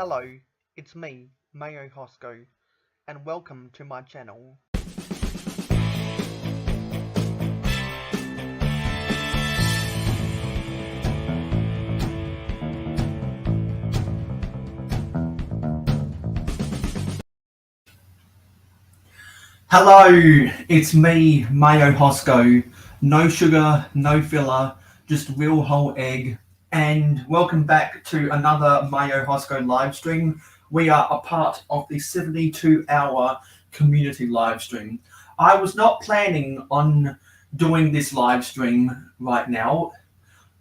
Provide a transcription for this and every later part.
Hello, it's me, Mayo Hosko, and welcome to my channel. Hello, it's me, Mayo Hosko. No sugar, no filler, just real whole egg. And welcome back to another Mayo Hosko live stream. We are a part of the 72-hour community live stream. I was not planning on doing this live stream right now,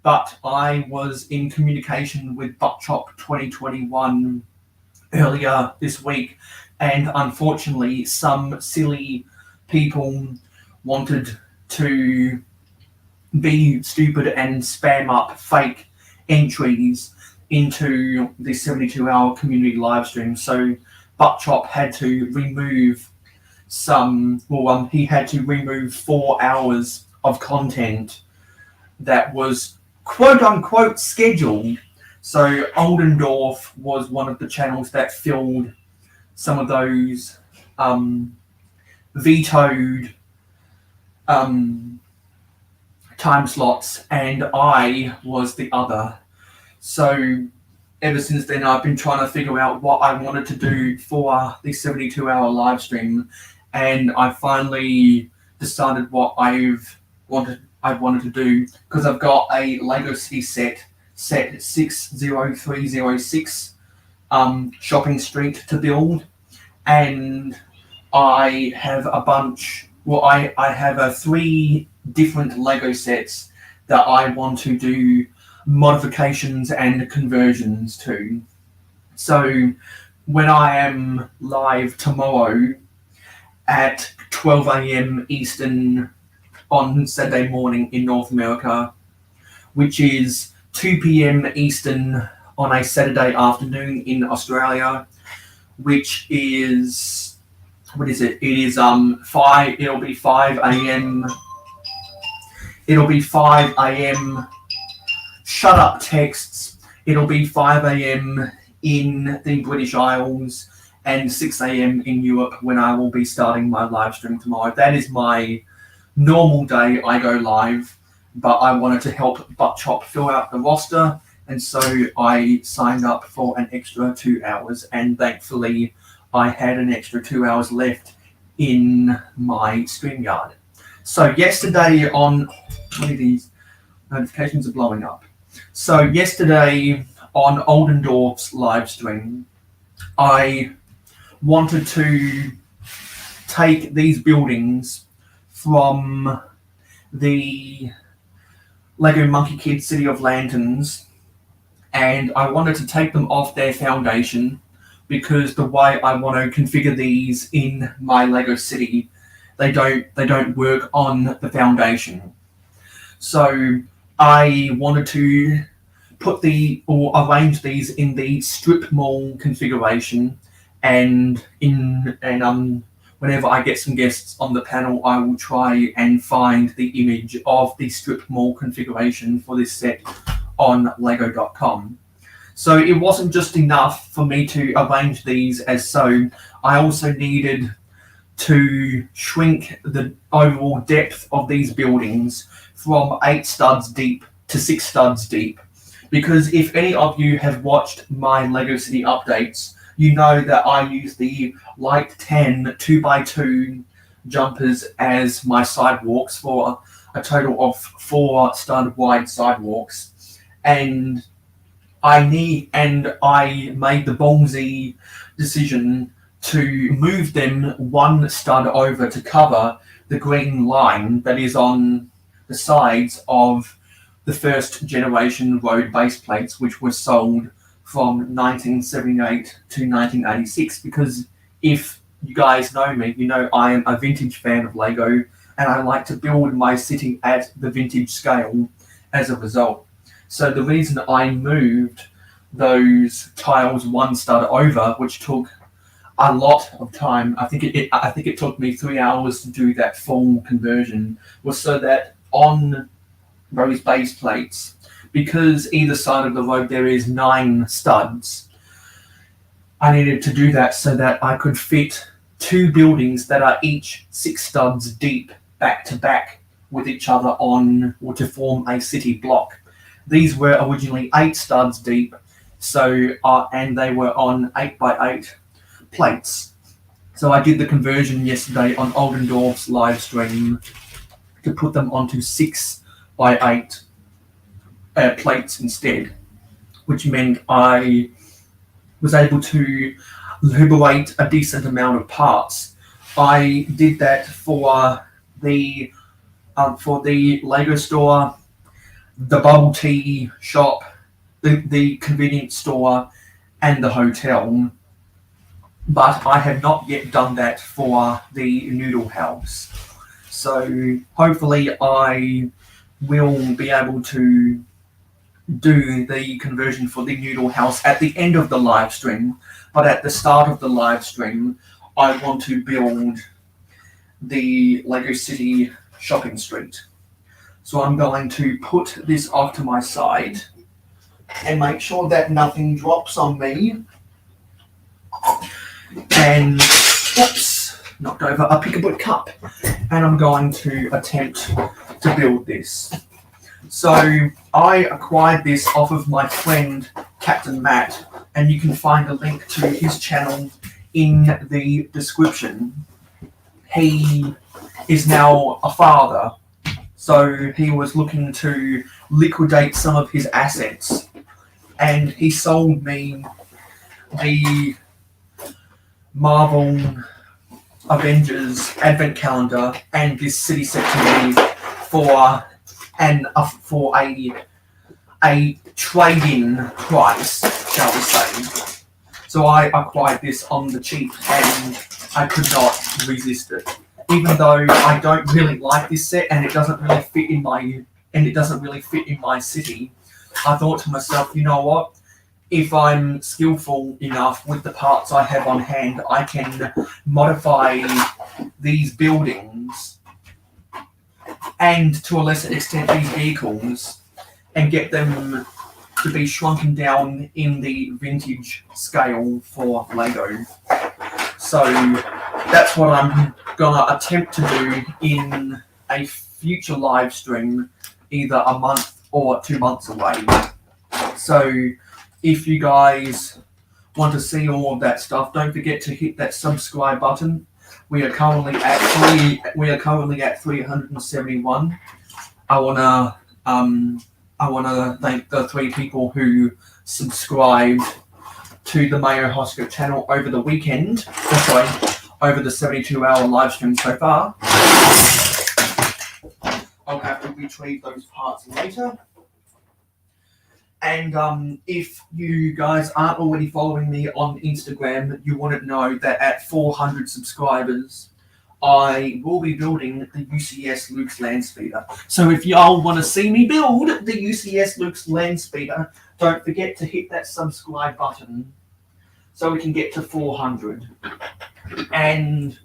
but I was in communication with Buckchop 2021 earlier this week, and unfortunately some silly people wanted to be stupid and spam up fake entries into the 72-hour community live stream. So Buckchop had to remove he had to remove 4 hours of content that was quote unquote scheduled. So Oldendorf was one of the channels that filled some of those vetoed time slots, and I was the other. So ever since then, I've been trying to figure out what I wanted to do for the 72-hour live stream, and I finally decided what I wanted to do, because I've got a Lego City set 60306 shopping street to build, and I have a bunch. Well, I have 3 different Lego sets that I want to do modifications and conversions to. So when I am live tomorrow at 12 a.m. Eastern on Saturday morning in North America, which is 2 p.m. Eastern on a Saturday afternoon in Australia, which is, what is it? It is 5. It'll be 5 a.m. It'll be 5 a.m. Shut up, texts. It'll be 5 a.m. in the British Isles and 6 a.m. in Europe when I will be starting my live stream tomorrow. That is my normal day I go live, but I wanted to help Buckchop fill out the roster, and so I signed up for an extra 2 hours, and thankfully I had an extra 2 hours left in my StreamYard. So yesterday on, one of these notifications are blowing up. So yesterday on Oldendorf's live stream, I wanted to take these buildings from the Lego Monkey Kid City of Lanterns, and I wanted to take them off their foundation, because the way I want to configure these in my Lego City, they don't work on the foundation. So I wanted to arrange these in the strip mall configuration, and whenever I get some guests on the panel, I will try and find the image of the strip mall configuration for this set on lego.com. So it wasn't just enough for me to arrange these as so. I also needed to shrink the overall depth of these buildings from 8 studs deep to 6 studs deep. Because if any of you have watched my Lego City updates, you know that I use the light 10 2x2 jumpers as my sidewalks for a total of 4 stud wide sidewalks. And I made the ballsy decision to move them 1 stud over to cover the green line that is on the sides of the first generation road base plates, which were sold from 1978 to 1986. Because if you guys know me, you know I am a vintage fan of Lego, and I like to build my city at the vintage scale as a result. So the reason I moved those tiles 1 stud over, which took a lot of time, I think it took me 3 hours to do that full conversion, was so that on those base plates, because either side of the road there is 9 studs, I needed to do that so that I could fit 2 buildings that are each 6 studs deep back to back with each other on, or to form a city block. These were originally 8 studs deep, so and they were on 8x8 plates. So I did the conversion yesterday on Oldendorf's live stream to put them onto 6x8 plates instead, which meant I was able to liberate a decent amount of parts. I did that for the Lego store, the bubble tea shop, the convenience store, and the hotel. But I have not yet done that for the noodle house. So hopefully I will be able to do the conversion for the noodle house at the end of the live stream. But at the start of the live stream, I want to build the Lego City shopping street. So I'm going to put this off to my side and make sure that nothing drops on me. And, oops, knocked over a pick-a-boot cup. And I'm going to attempt to build this. So I acquired this off of my friend Captain Matt, and you can find a link to his channel in the description. He is now a father, so he was looking to liquidate some of his assets, and he sold me the Marvel Avengers Advent Calendar and this city set to me for a trade-in price, shall we say. So I acquired this on the cheap and I could not resist it. Even though I don't really like this set and it doesn't really fit in my city, I thought to myself, you know what? If I'm skillful enough with the parts I have on hand, I can modify these buildings and to a lesser extent these vehicles and get them to be shrunken down in the vintage scale for Lego. So that's what I'm gonna attempt to do in a future live stream, either a month or 2 months away. So if you guys want to see all of that stuff, don't forget to hit that subscribe button. We are currently at 371. I wanna thank the 3 people who subscribed to the Mayo Hosko channel over the weekend. Over the 72-hour live stream so far. I'll have to retrieve those parts later. And if you guys aren't already following me on Instagram, you want to know that at 400 subscribers, I will be building the UCS Luke's Landspeeder. So if y'all want to see me build the UCS Luke's Landspeeder, don't forget to hit that subscribe button so we can get to 400. And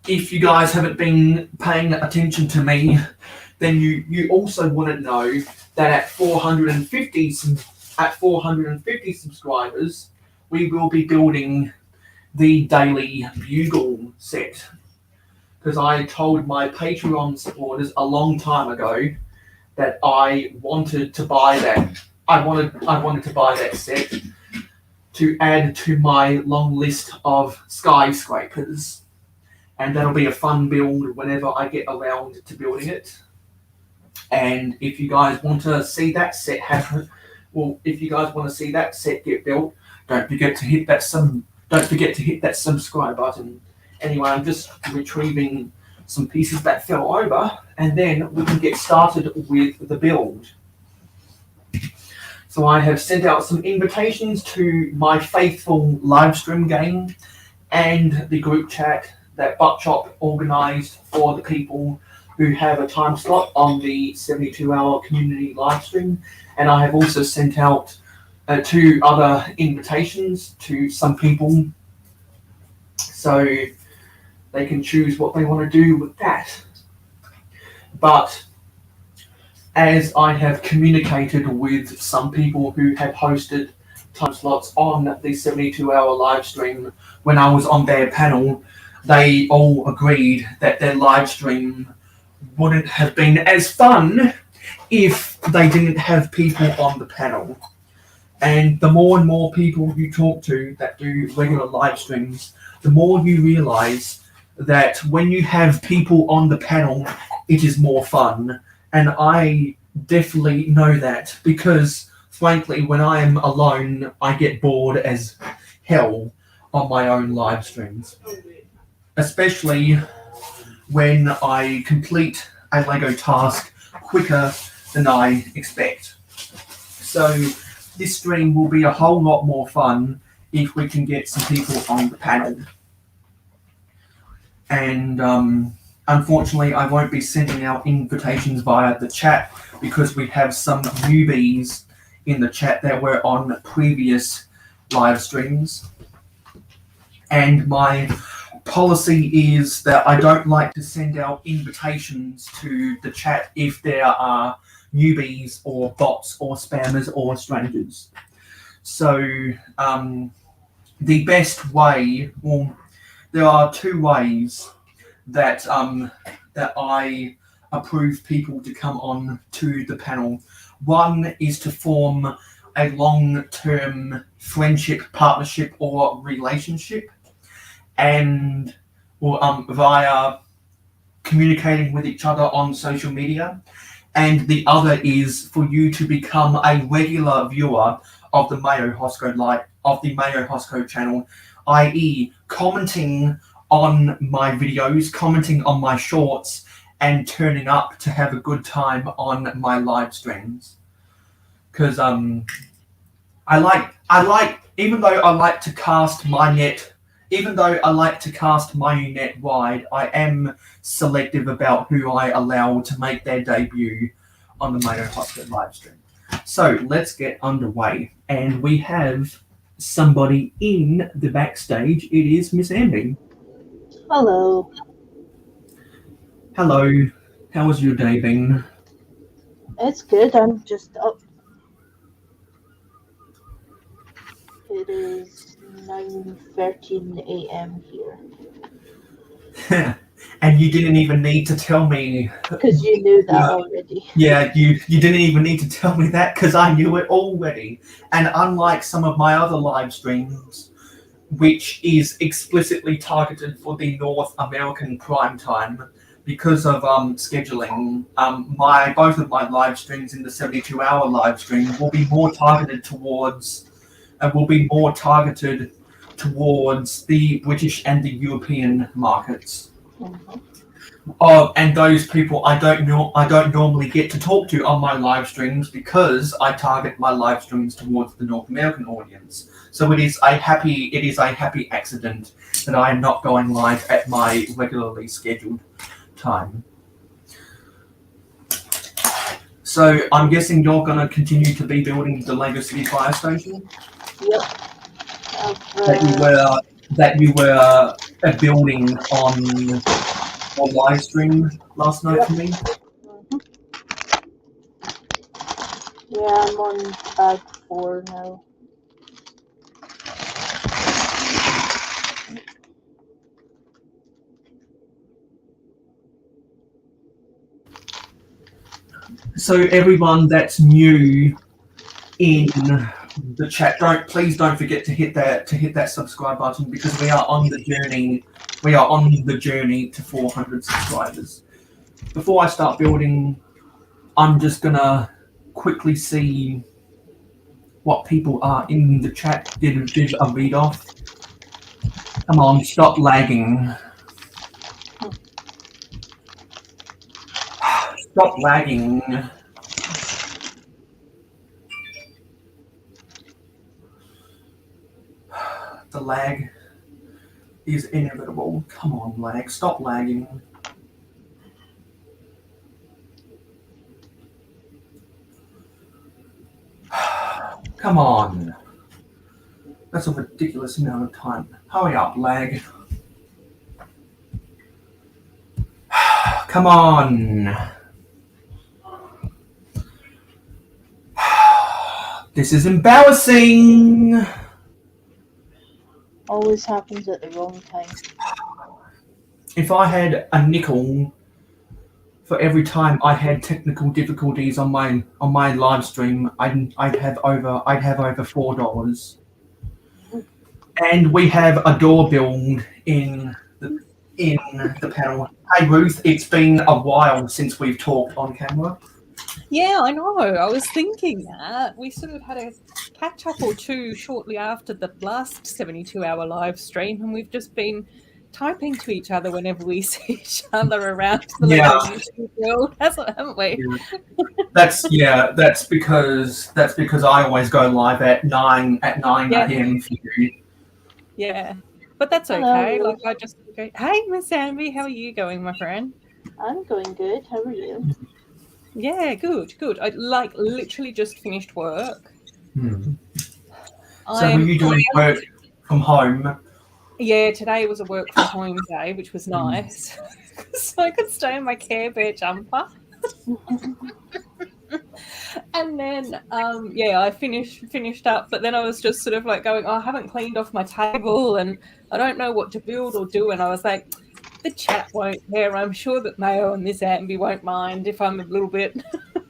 if you guys haven't been paying attention to me, then you also want to know that at 450 subscribers, we will be building the Daily Bugle set. Because I told my Patreon supporters a long time ago that I wanted to buy that. I wanted to buy that set to add to my long list of skyscrapers. And that'll be a fun build whenever I get around to building it. And if you guys want to see that set happen, if you guys want to see that set get built, don't forget to hit that subscribe button. Anyway, I'm just retrieving some pieces that fell over, and then we can get started with the build. So I have sent out some invitations to my faithful live stream gang and the group chat that Buttchop organised for the people who have a time slot on the 72-hour community live stream. And I have also sent out 2 other invitations to some people so they can choose what they want to do with that. But as I have communicated with some people who have hosted time slots on the 72-hour live stream, when I was on their panel, they all agreed that their live stream wouldn't have been as fun if they didn't have people on the panel. And the more and more people you talk to that do regular live streams, the more you realize that when you have people on the panel, it is more fun. And I definitely know that because, frankly, when I am alone, I get bored as hell on my own live streams. Especially when I complete a Lego task quicker than I expect. So this stream will be a whole lot more fun if we can get some people on the panel. And unfortunately, I won't be sending out invitations via the chat because we have some newbies in the chat that were on previous live streams. And my policy is that I don't like to send out invitations to the chat if there are newbies or bots or spammers or strangers. So the best way, well, there are two ways that that I approve people to come on to the panel. One is to form a long-term friendship, partnership, or relationship, and via communicating with each other on social media. And the other is for you to become a regular viewer of the Mayo Hosko channel, i.e. commenting on my videos, commenting on my shorts, and turning up to have a good time on my live streams. Because I like, even though I like to cast my net wide, I am selective about who I allow to make their debut on the Mayo Hosko live stream. So let's get underway. And we have somebody in the backstage. It is Miss Andy. Hello. Hello. How has your day been? It's good. I'm just up. It is 9:13 a.m. here. And you didn't even need to tell me. Because you knew that already. Yeah, you didn't even need to tell me that because I knew it already. And unlike some of my other live streams, which is explicitly targeted for the North American prime time, because of scheduling, both of my live streams in the 72-hour live stream will be more targeted towards the British and the European markets. Mm-hmm. And those people I don't normally get to talk to on my live streams because I target my live streams towards the North American audience. So it is a happy accident that I am not going live at my regularly scheduled time. So I'm guessing you're going to continue to be building the Lego City Fire Station? Yep. That you were building on live stream last night for me? Mm-hmm. Yeah, I'm on bag 4 now. So everyone that's new in the chat, please don't forget to hit that subscribe button because we are on the journey to 400 subscribers. Before I start building, I'm just gonna quickly see what people are in the chat. Did a read off. Come on, stop lagging. Stop lagging. The lag is inevitable. Come on, lag. Stop lagging. Come on. That's a ridiculous amount of time. Hurry up, lag. Come on. This is embarrassing. Always happens at the wrong time. If I had a nickel for every time I had technical difficulties on my live stream, I'd have over $4. And we have a door build in the panel. Hey Ruth, it's been a while since we've talked on camera. Yeah, I know. I was thinking that. We sort of had a catch up or two shortly after the last 72-hour live stream, and we've just been typing to each other whenever we see each other around the little YouTube world, haven't we? Yeah. That's because I always go live at 9 a.m. for you. Yeah. But that's okay. Like I just go, hey Miss Amby, how are you going, my friend? I'm going good. How are you? Yeah, good. I literally just finished work. So were you doing work from home? Yeah, today was a work from home day, which was nice. So I could stay in my Care Bear jumper. And then I finished up, but then I was just sort of like going, I haven't cleaned off my table and I don't know what to build or do, and I was like, the chat won't care. I'm sure that Mayo and Miss Amby won't mind if I'm a little bit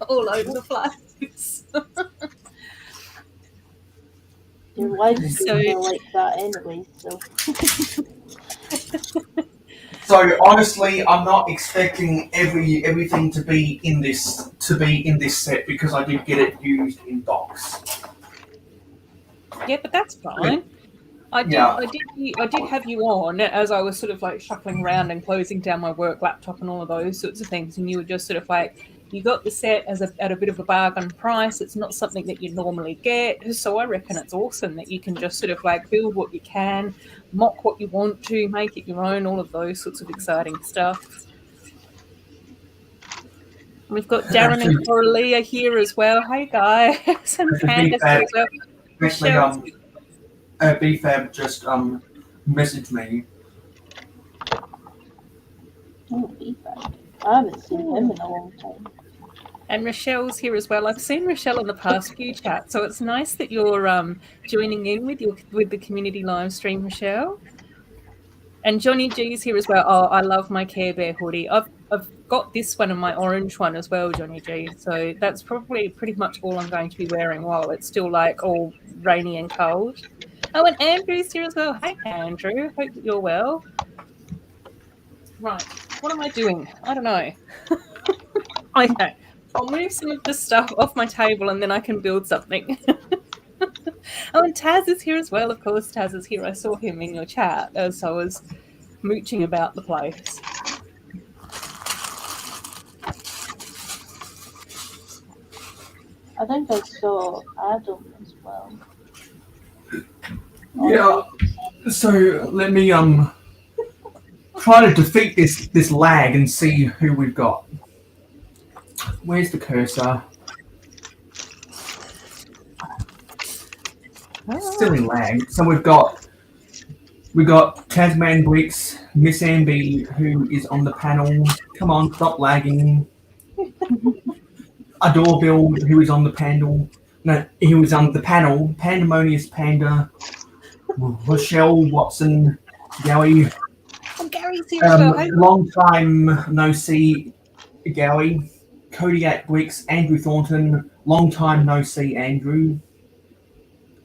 all over the place. Your wife's like that anyway, so. So honestly, I'm not expecting everything to be in this set because I did get it used in box. Yeah, but that's fine. I did have you on as I was sort of like shuffling around and closing down my work laptop and all of those sorts of things, and you were just sort of like, you got the set at a bit of a bargain price. It's not something that you normally get, so I reckon it's awesome that you can just sort of like build what you can, mock what you want to, make it your own, all of those sorts of exciting stuff. We've got Darren and Coralia here as well. Hey guys, and Candace as well. Actually, BFAB just messaged me. Oh, BFAB. I haven't seen him in a long time. And Rochelle's here as well. I've seen Rochelle in the past few chats, so it's nice that you're joining in with the community live stream, Rochelle. And Johnny G's here as well. Oh, I love my Care Bear hoodie. I've got this one and my orange one as well, Johnny G. So that's probably pretty much all I'm going to be wearing while it's still like all rainy and cold. Oh, and Andrew's here as well. Hey, Andrew. Hope that you're well. Right. What am I doing? I don't know. Okay. I'll move some of this stuff off my table and then I can build something. Oh, and Taz is here as well. Of course, Taz is here. I saw him in your chat as I was mooching about the place. I think I saw Adam as well. Yeah. So let me try to defeat this lag and see who we've got. Where's the cursor? Still in lag. So we've got Tasman Bricks, Miss Amby, who is on the panel. Come on, stop lagging. Adore Build, who is on the panel. No, he was on the panel. Pandemonious Panda, Rochelle Watson, Gowie. Oh, Gary's here as well. Long time no see, Gowie. Kodiak Bricks, Andrew Thornton. Long time no see, Andrew.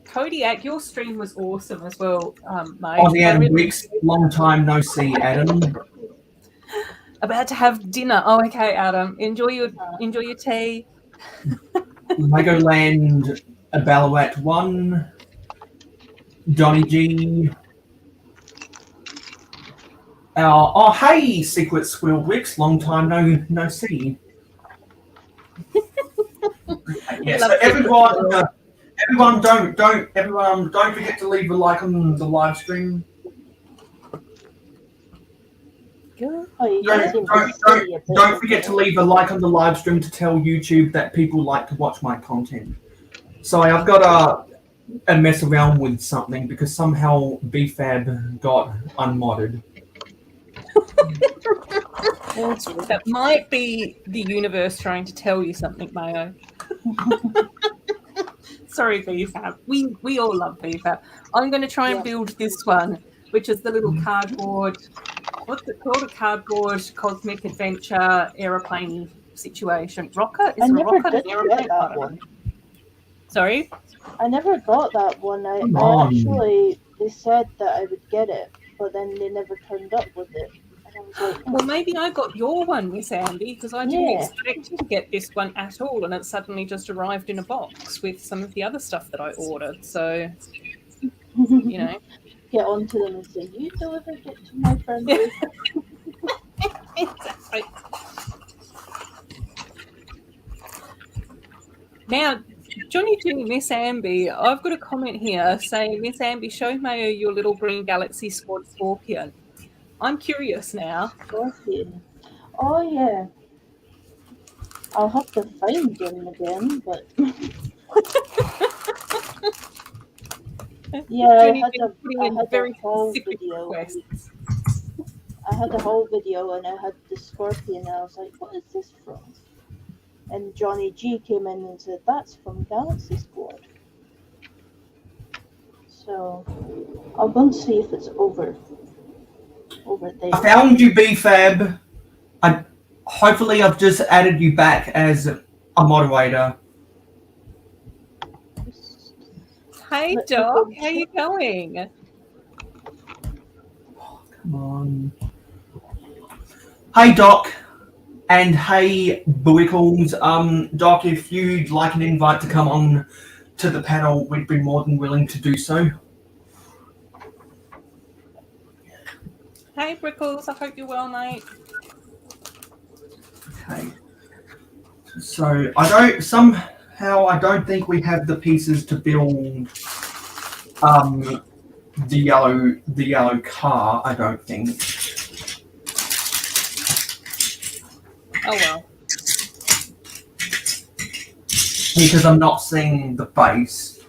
Kodiak, your stream was awesome as well, mate. Aussie Adam Bricks, long time no see, Adam. About to have dinner. Oh, okay, Adam. Enjoy your tea. Legoland Ballarat 1. Johnny G. Hey, Secret Squirrel Bricks, long time no see. Yeah, so everyone don't forget to leave a like on the live stream. Don't forget to leave a like on the live stream to tell YouTube that people like to watch my content. So I've got a mess around with something because somehow BFAB got unmodded. That might be the universe trying to tell you something, Mayo. Sorry, BFAB. We all love BFAB. I'm going to try and Yeah. build this one, which is the little cardboard. What's it called? A cardboard cosmic adventure aeroplane situation. Rocket? Is I it a never rocket? did An aeroplane? get I that don't one. know. Sorry? I never got that one. Come I on. actually, they said that I would get it, but then they never turned up with it. And I was like, Well, maybe I got your one, Miss Amby, because I didn't Yeah. expect to get this one at all, and it suddenly just arrived in a box with some of the other stuff that I ordered. So, you know. Get onto them and say, you delivered it to my friend. Yeah. Lou." Exactly. Now, Johnny G, Miss Amby, I've got a comment here saying, Miss Amby, show Mayo your little green Galaxy Squad Scorpion. I'm curious now. Scorpion. Oh, yeah. I'll have to find him again, but. Yeah, I Johnny had G a putting in very whole specific video. requests. I had a whole video and I had the scorpion and I was like, what is this from? And Johnny G came in and said, that's from Galaxy Squad. So I'll go and see if it's over there. I found you, BFAB. Hopefully I've just added you back as a moderator. Hey, Doc, how you going? Come on. Hey, Doc. And hey, Buickles. Doc, if you'd like an invite to come on to the panel, we'd be more than willing to do so. Hey, Brickles, I hope you're well, mate. Okay. So I don't think we have the pieces to build the yellow car, I don't think. Oh, well. Because I'm not seeing the base.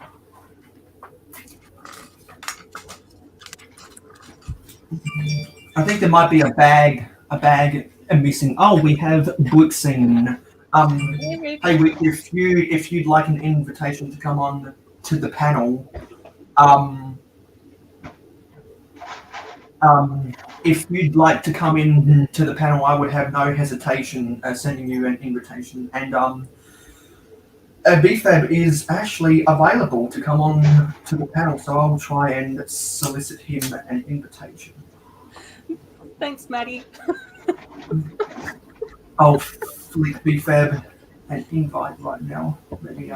I think there might be a bag missing. Oh, we have Buixing. Hey, if you'd like an invitation to come on to the panel, if you'd like to come in to the panel, I would have no hesitation sending you an invitation. And BFAB is actually available to come on to the panel, so I'll try and solicit him an invitation. Thanks, Maddie. I'll flick BFAB an invite right now. Let me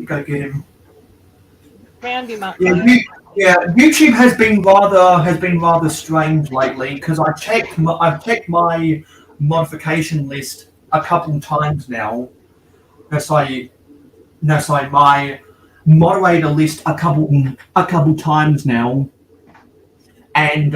go get him. Round him up. Yeah, YouTube has been rather strange lately because I've checked my modification list a couple times now. My moderator list a couple times now, and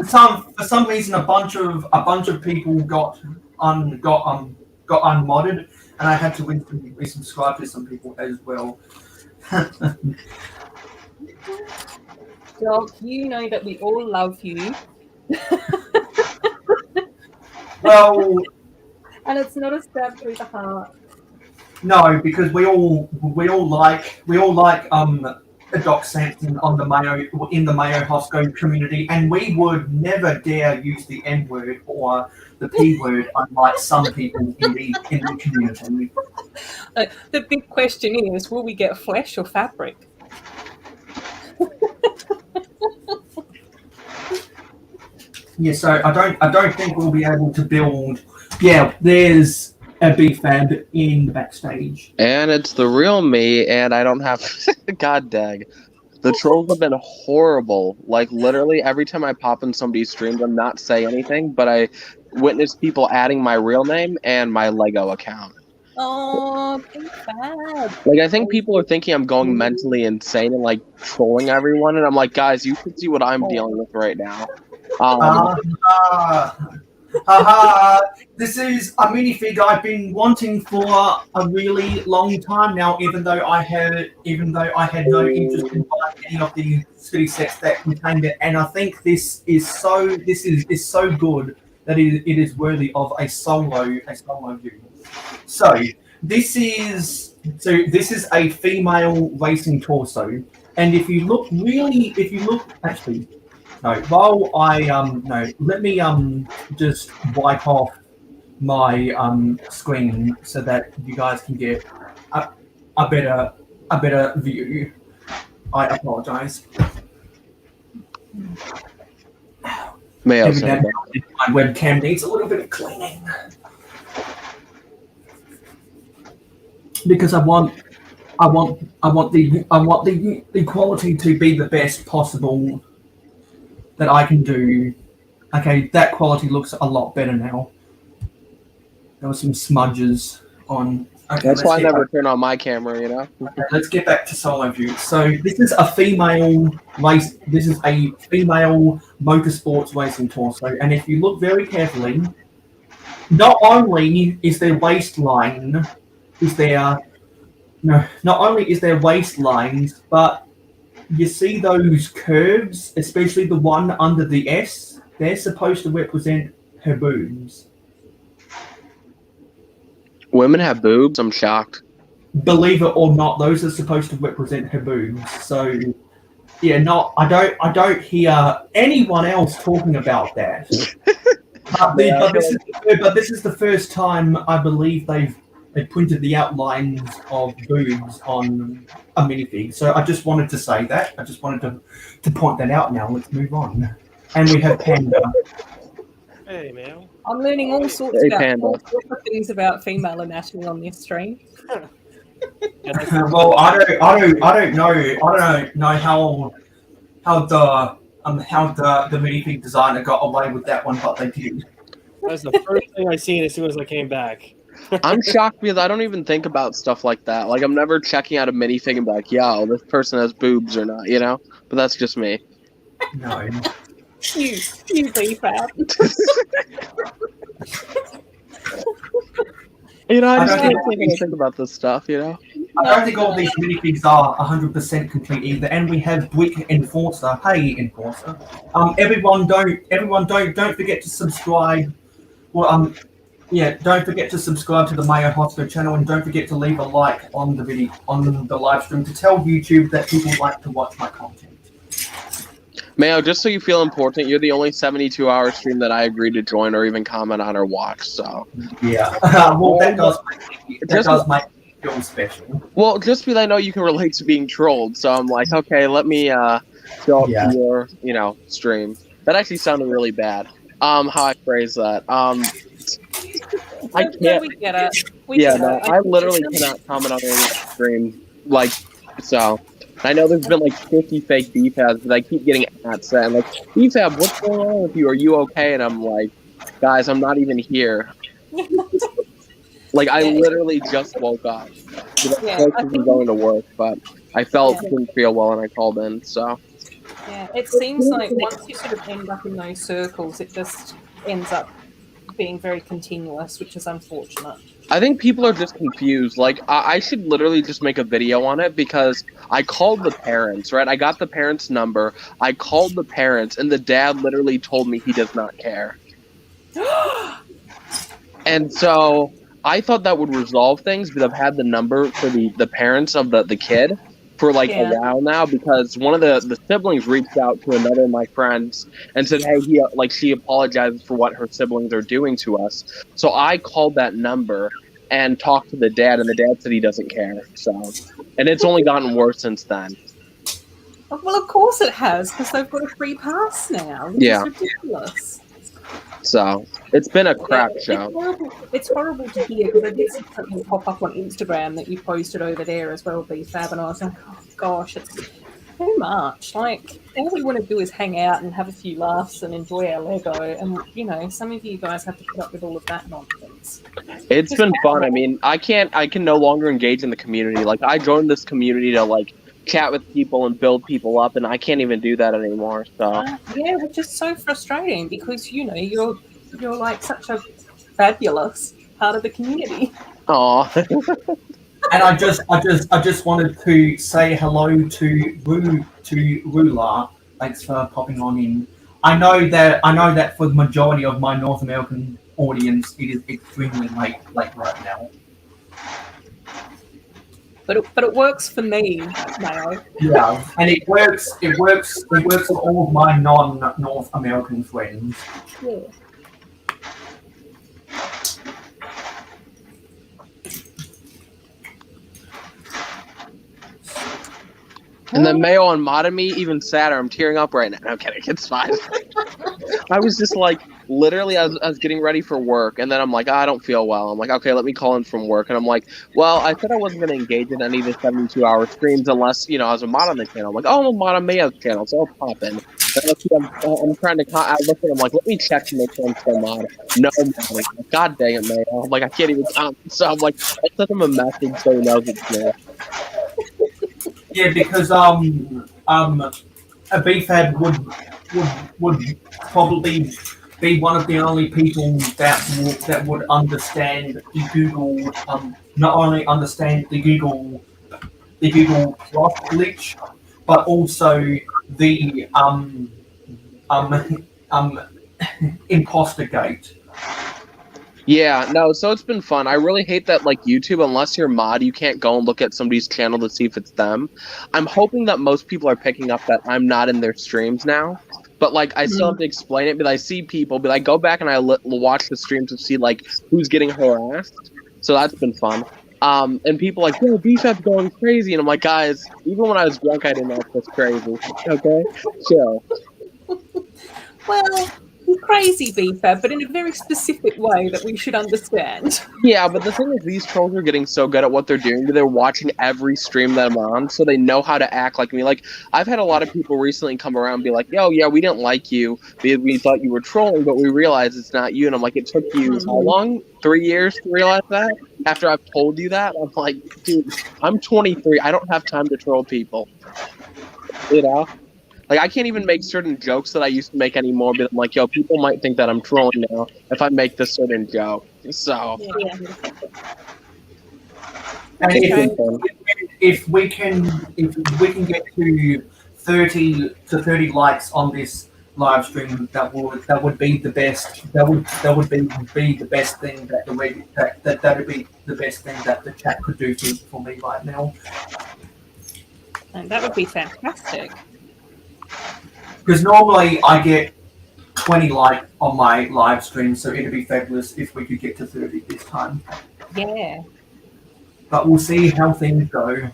for some reason a bunch of people got unmodded, and I had to resubscribe to some people as well. Doc, you know that we all love you. Well, and it's not a stab through the heart. no, because we all like Doc Sampson in the Mayo Hosko community, and we would never dare use the N word or the P word, unlike some people in the community. The big question is, will we get flesh or fabric? Yeah, so I don't think we'll be able to build. Yeah, there's a BFAB in the backstage. And it's the real me, and I don't have. God dang. The trolls have been horrible. Like, literally, every time I pop in somebody's stream, I'm not saying anything, but I witness people adding my real name and my Lego account. Oh, bad. Like, I think people are thinking I'm going mentally insane and, like, trolling everyone, and I'm like, guys, you should see what I'm dealing with right now. This is a minifig I've been wanting for a really long time now, even though I had no interest in buying any of the city sets that contained it, and I think this is so good that it is worthy of a solo view. So this is a female racing torso, and if you look actually, no. While I no, let me just wipe off my screen so that you guys can get a better view. I apologize. Mayo, Evidently, my webcam needs a little bit of cleaning because I want the quality to be the best possible that I can do. Okay, that quality looks a lot better now. There were some smudges on. Okay, that's why I never turn on my camera, you know. Okay, let's get back to solo view. So this is a female race. This is a female motorsports racing torso, and if you look very carefully, not only is their waistline not only is there waistlines, but you see those curves, especially the one under the S. They're supposed to represent her boobs. Women have boobs. I'm shocked. Believe it or not, those are supposed to represent her boobs. So, yeah, I don't hear anyone else talking about that. But this is the first time I believe they printed the outlines of boobs on a minifig. So I just wanted to say that. I just wanted to point that out. Now let's move on. And we have Panda. Hey, man. I'm learning all sorts of things about female anatomy on this stream. Well, I don't know how the minifig designer got away with that one, but they did. That was the first thing I seen as soon as I came back. I'm shocked because I don't even think about stuff like that. Like, I'm never checking out a minifig and be like, yo, this person has boobs or not, you know? But that's just me. No. You BFAB. You know, I just can't think about this stuff, you know? I don't think all these minifigs are 100% complete either. And we have Brick Enforcer. Hey, Enforcer. Everyone don't forget to subscribe. Well, yeah, don't forget to subscribe to the Mayo Hosko channel, and don't forget to leave a like on the video, on the live stream, to tell YouTube that people like to watch my content. Mayo, just so you feel important, you're the only 72-hour stream that I agreed to join or even comment on or watch, so. Yeah, well, that does make me feel special. Well, just because I know you can relate to being trolled, so I'm like, okay, let me show up your, stream. That actually sounded really bad. How I phrase that. I can't. We get it. I literally cannot comment on any stream. Like, so. I know there's been like 50 fake BFABs, but I keep getting ads and like, BFAB, what's going on with you? Are you okay? And I'm like, guys, I'm not even here. Like, I literally just woke up. I wasn't going to work, but I didn't feel well and I called in, so. Yeah, it seems like once you sort of end up in those circles, it just ends up being very continuous, which is unfortunate. I think people are just confused. Like, I should literally just make a video on it because I called the parents, right? I got the parents' number. I called the parents, and the dad literally told me he does not care. And so I thought that would resolve things, but I've had the number for the parents of the kid for like a while now, because one of the siblings reached out to another of my friends and said, hey, she apologizes for what her siblings are doing to us. So I called that number and talked to the dad, and the dad said he doesn't care. So, and it's only gotten worse since then. Well, of course it has, because they've got a free pass now, which is ridiculous. So it's been a crap show. It's horrible to hear, because I did see something pop up on Instagram that you posted over there as well, BFAB, and I was like, oh gosh, it's too much. Like, all we want to do is hang out and have a few laughs and enjoy our Lego, and some of you guys have to put up with all of that nonsense. It's been fun. I mean, I can no longer engage in the community. Like, I joined this community to like chat with people and build people up, and I can't even do that anymore. So which is so frustrating, because you're like such a fabulous part of the community. Aw. And I just wanted to say hello to Rula. Thanks for popping on in. I know that for the majority of my North American audience, it is extremely late right now. but it works for me, Mayo. Yeah, and it works for all of my non-North American friends. Yeah. And then Mayo on Modemy, even sadder. I'm tearing up right now. No, I'm kidding. It's fine. I was just like, literally, I was getting ready for work, and then I'm like, I don't feel well. I'm like, okay, let me call in from work. And I'm like, well, I said I wasn't going to engage in any of the 72-hour streams unless, I was a mod on the channel. I'm like, oh, I'm a mod on Mayo's channel, so I'll pop in. I'm trying to, I look at him like, let me check to make sure I'm still mod. No, mod. God dang it, Mayo. I'm like, I can't even comment. So I'm like, I sent him a message so he knows it's me. Yeah, because a BFAB would probably be one of the only people that would understand the Google not only understand the Google Plus glitch, but also the imposter gate. Yeah, no, so it's been fun. I really hate that, like, YouTube, unless you're a mod, you can't go and look at somebody's channel to see if it's them. I'm hoping that most people are picking up that I'm not in their streams now. But, like, I still have to explain it, but I see people, but I go back and I watch the streams to see, like, who's getting harassed. So that's been fun. And people are like, yo, BFAB's going crazy. And I'm like, guys, even when I was drunk, I didn't act this crazy. Okay? Chill. Well, crazy BFAB, but in a very specific way that we should understand. Yeah, but the thing is, these trolls are getting so good at what they're doing that they're watching every stream that I'm on, so they know how to act like me. Like, I've had a lot of people recently come around and be like, yo, yeah, we didn't like you because we thought you were trolling, but we realized it's not you. And I'm like, it took you how long? 3 years to realize that? After I've told you that? I'm like, dude, I'm 23. I don't have time to troll people. You know? Like, I can't even make certain jokes that I used to make anymore, but I'm like, yo, people might think that I'm trolling now if I make this certain joke. So, Yeah. And if we can get to 30 likes on this live stream, that would be the best. That would be the best thing that that would be the best thing that the chat could do for me right now. And that would be fantastic. Because normally I get 20 likes on my live stream, so it'd be fabulous if we could get to 30 this time. Yeah. But we'll see how things go.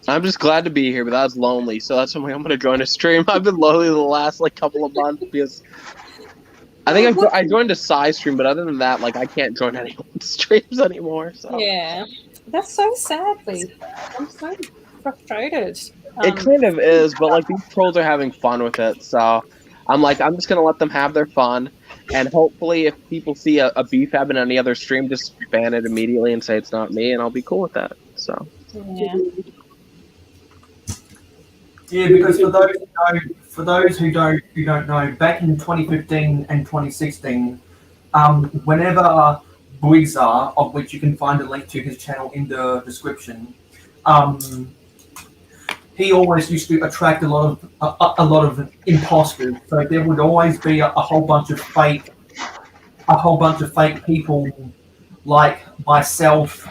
I'm just glad to be here, but that was lonely, so that's why I'm going to join a stream. I've been lonely the last, couple of months because I think I joined a side stream, but other than that, I can't join anyone's streams anymore. So. Yeah. That's so sad, Lee. I'm so frustrated. It kind of is, but these trolls are having fun with it, so I'm just gonna let them have their fun, and hopefully if people see a BFAB in any other stream, just ban it immediately and say it's not me, and I'll be cool with that. So yeah. Yeah, because for those who don't know, back in 2015 and 2016, whenever Blizzard, of which you can find a link to his channel in the description, he always used to attract a lot of imposters. So there would always be a whole bunch of fake people like myself,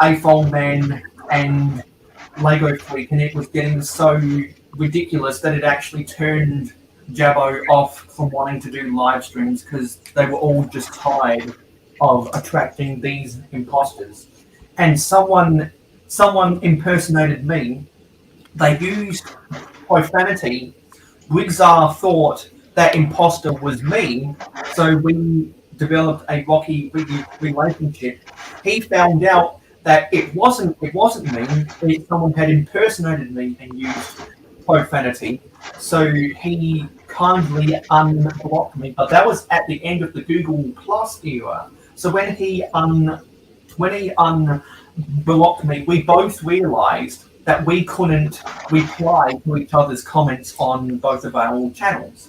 AFOL Man, and Lego Freak, and it was getting so ridiculous that it actually turned Jabbo off from wanting to do live streams because they were all just tired of attracting these imposters. And someone impersonated me. They used profanity. Wigzar thought that imposter was me, so we developed a rocky relationship. He found out that it wasn't me. Someone had impersonated me and used profanity, so he kindly unblocked me. But that was at the end of the Google Plus era. So when he unblocked me, we both realized that we couldn't reply to each other's comments on both of our channels.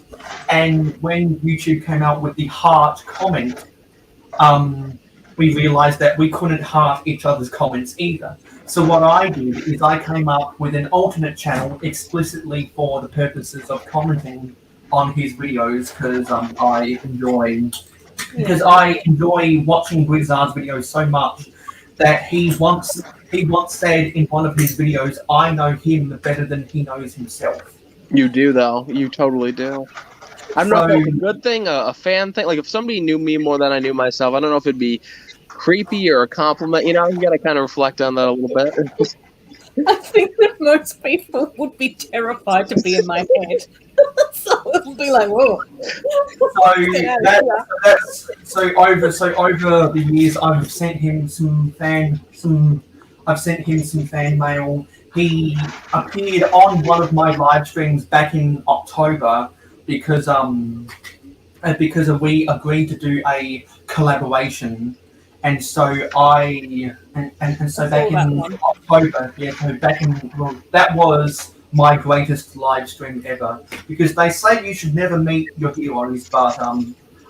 And when YouTube came out with the heart comment, we realized that we couldn't heart each other's comments either. So what I did is I came up with an alternate channel explicitly for the purposes of commenting on his videos because I enjoy watching Blizzard's videos so much that he once he once said in one of his videos, "I know him better than he knows himself." You do, though. You totally do. I don't know if that's a good thing, a fan thing. Like, if somebody knew me more than I knew myself, I don't know if it'd be creepy or a compliment. You know, you got to kind of reflect on that a little bit. I think that most people would be terrified to be in my head. So it would be like, whoa. So over the years, I've sent him some fan mail. He appeared on one of my live streams back in October because we agreed to do a collaboration, and so back in October, that was my greatest live stream ever, because they say you should never meet your heroes, but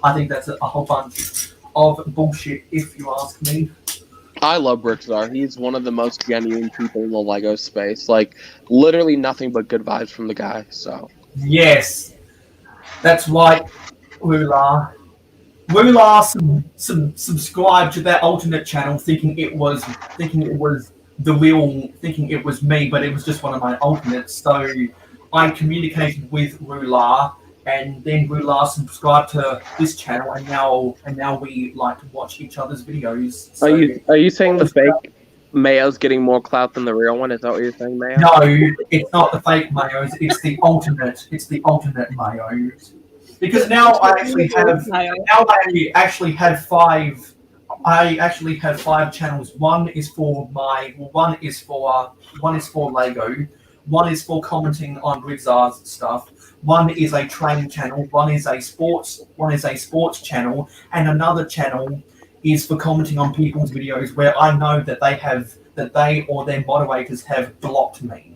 I think that's a whole bunch of bullshit, if you ask me. I love Brickzar. He's one of the most genuine people in the LEGO space. Like, literally nothing but good vibes from the guy. So yes, that's right, Wula. Subscribed to that alternate channel, thinking it was me, but it was just one of my alternates. So I communicated with Rula, and then Rula subscribed to this channel, and now we like to watch each other's videos. So, are you saying the fake Mayo's getting more clout than the real one? Is that what you're saying, Mayo? No, it's not the fake Mayos. It's the alternate. It's the alternate Mayos. Because now I actually have five. I actually have 5 channels. One is for Lego. One is for commenting on Blizzard's stuff. One is a training channel. One is a sports channel, and another channel is for commenting on people's videos where I know that they or their moderators have blocked me.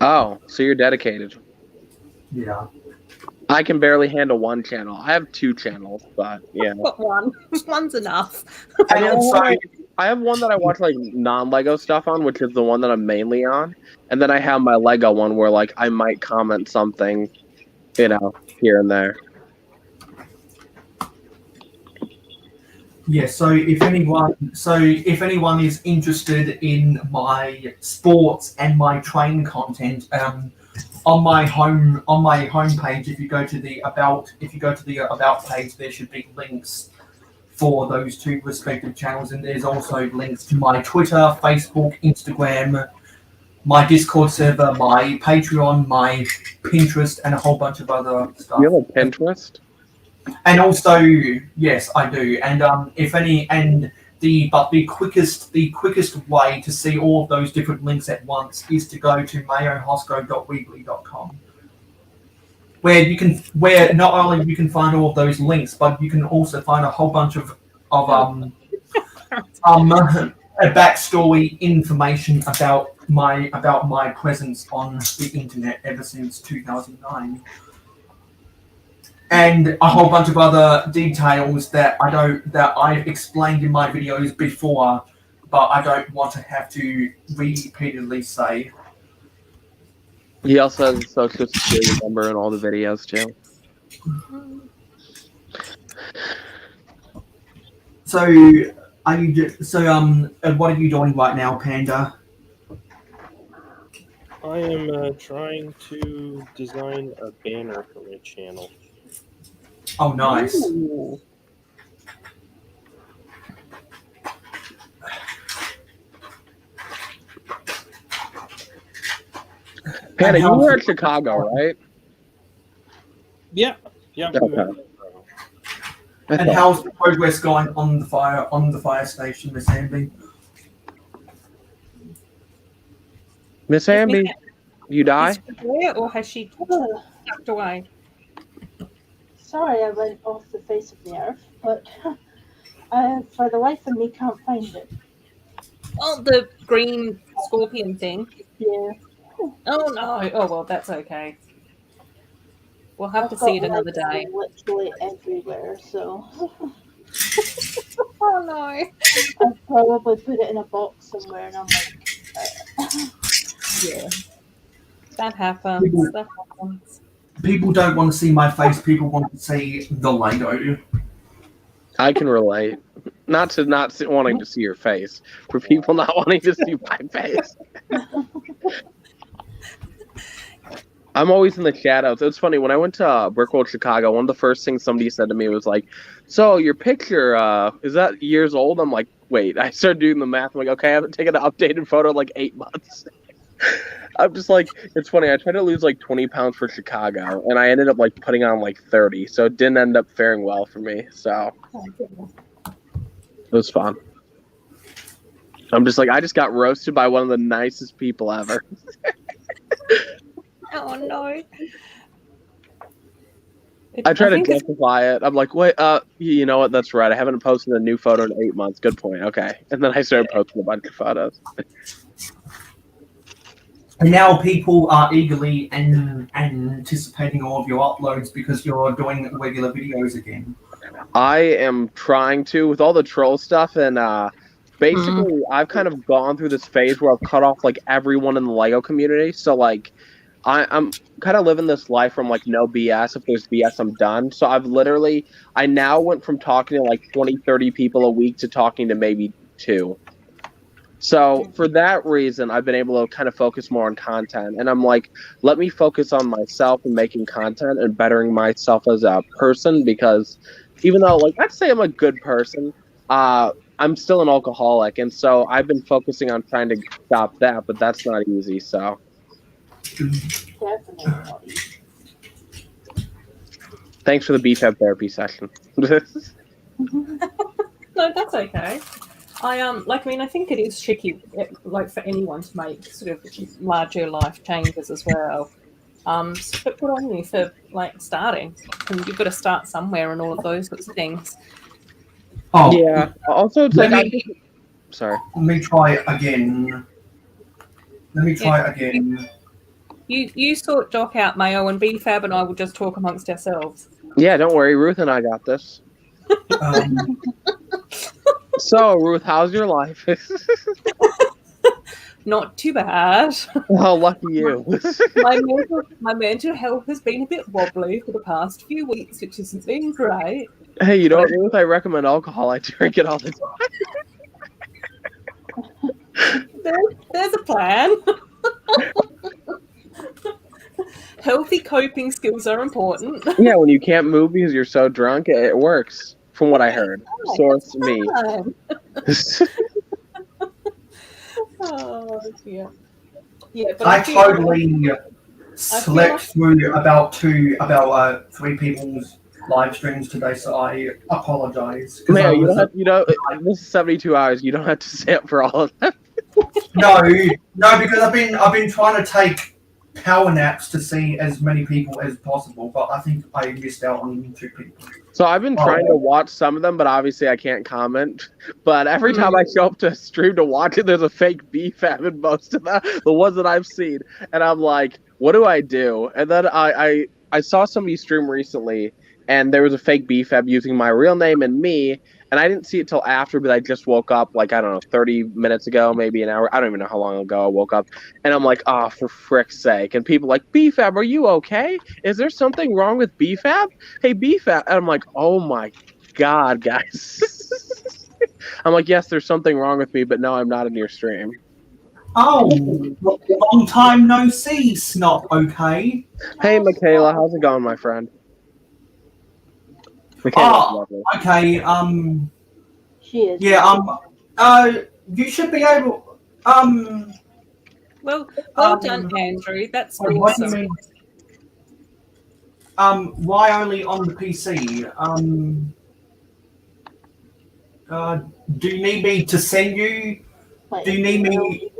Oh, so you're dedicated. Yeah. I can barely handle one channel. I have 2 channels, but yeah. But one's enough. And also, I have one that I watch like non-Lego stuff on, which is the one that I'm mainly on, and then I have my Lego one where like I might comment something, you know, here and there. yeah. So if anyone is interested in my sports and my train content, on my homepage, if you go to the about page, there should be links for those 2 respective channels, and there's also links to my Twitter, Facebook, Instagram, my Discord server, my Patreon, my Pinterest, and a whole bunch of other stuff. You have a Pinterest? And also, yes, I do. And the quickest way to see all of those different links at once is to go to mayohosko.weebly.com, where not only you can find all of those links, but you can also find a whole bunch of backstory information about my presence on the internet ever since 2009. And a whole bunch of other details that I've explained in my videos before, but I don't want to have to repeatedly say. He also has a social security number in all the videos too. So, what are you doing right now, Panda? I am trying to design a banner for my channel. Oh, nice. Ooh. Panda, you were in Chicago, right? Yeah. Okay. And how's the progress going on the fire station, Miss Amby? Miss Amby, you die? Or has she tucked away? Sorry, I went off the face of the earth, but for the life of me, can't find it. Oh, the green scorpion thing. Yeah. Oh no. Oh well, that's okay. We'll have I've to see it got another Lego day. literally everywhere, so Oh no. I'll probably put it in a box somewhere, and I'm like, Yeah. That happens. That happens. People don't want to see my face. People want to see the Lego. I can relate. Not wanting to see your face. For people not wanting to see my face. I'm always in the shadows. It's funny, when I went to Brickworld Chicago, one of the first things somebody said to me was like, so your picture, is that years old? I'm like, wait. I started doing the math. I'm like, okay, I haven't taken an updated photo in like 8 months. I'm just like, it's funny. I tried to lose like 20 pounds for Chicago, and I ended up like putting on like 30. So it didn't end up faring well for me. So it was fun. I'm just like, I just got roasted by one of the nicest people ever. Oh no. I try to justify it. I'm like, wait, you know what? That's right. I haven't posted a new photo in 8 months. Good point. Okay. And then I started posting a bunch of photos. And now people are eagerly anticipating all of your uploads because you're doing regular videos again. I am trying to, with all the troll stuff, and basically I've kind of gone through this phase where I've cut off like everyone in the LEGO community. So like I'm kind of living this life from like no BS. If there's BS, I'm done. So I now went from talking to like 20, 30 people a week to talking to maybe 2. So for that reason, I've been able to kind of focus more on content. And I'm like, let me focus on myself and making content and bettering myself as a person, because even though like I'd say I'm a good person, I'm still an alcoholic. And so I've been focusing on trying to stop that, but that's not easy. So Definitely not easy. thanks for the BFAB therapy session. No, that's okay. I think it is tricky, like for anyone to make sort of larger life changes as well. But good on you for like starting. And you've got to start somewhere and all of those sorts of things. Oh yeah. Also, it's sorry. Let me try again. You sort Doc out, Mayo, and BFAB and I will just talk amongst ourselves. Yeah, don't worry. Ruth and I got this. So, Ruth, how's your life? Not too bad. Well, lucky you. my mental health has been a bit wobbly for the past few weeks, which hasn't been great. Hey, you know what, Ruth? I recommend alcohol. I drink it all the time. There's a plan. Healthy coping skills are important. Yeah, when you can't move because you're so drunk, it works, from what I heard. Source me. Oh dear. Yeah, but I totally slept through about 3 people's live streams today, so I apologize. Man, this is 72 hours. You don't have to stay up for all of them. No, because I've been trying to take power naps to see as many people as possible, but I think I missed out on 2 people. So I've been trying to watch some of them, but obviously I can't comment. But every time I show up to stream to watch it, there's a fake BFAB in most of them, the ones that I've seen. And I'm like, what do I do? And then I saw somebody stream recently, and there was a fake BFAB using my real name and me, and I didn't see it till after, but I just woke up, like, I don't know, 30 minutes ago, maybe an hour. I don't even know how long ago I woke up. And I'm like, oh, for frick's sake. And people like, BFAB, are you okay? Is there something wrong with BFAB? Hey, BFAB. And I'm like, oh, my God, guys. I'm like, yes, there's something wrong with me, but no, I'm not in your stream. Oh, long time no see, Snot, okay? Hey, Michaela, how's it going, my friend? Okay, She is. yeah, you should be able, Well done, Andrew. That's what do you awesome. mean? Why only on the PC? Do you need me to send you? Do you need me?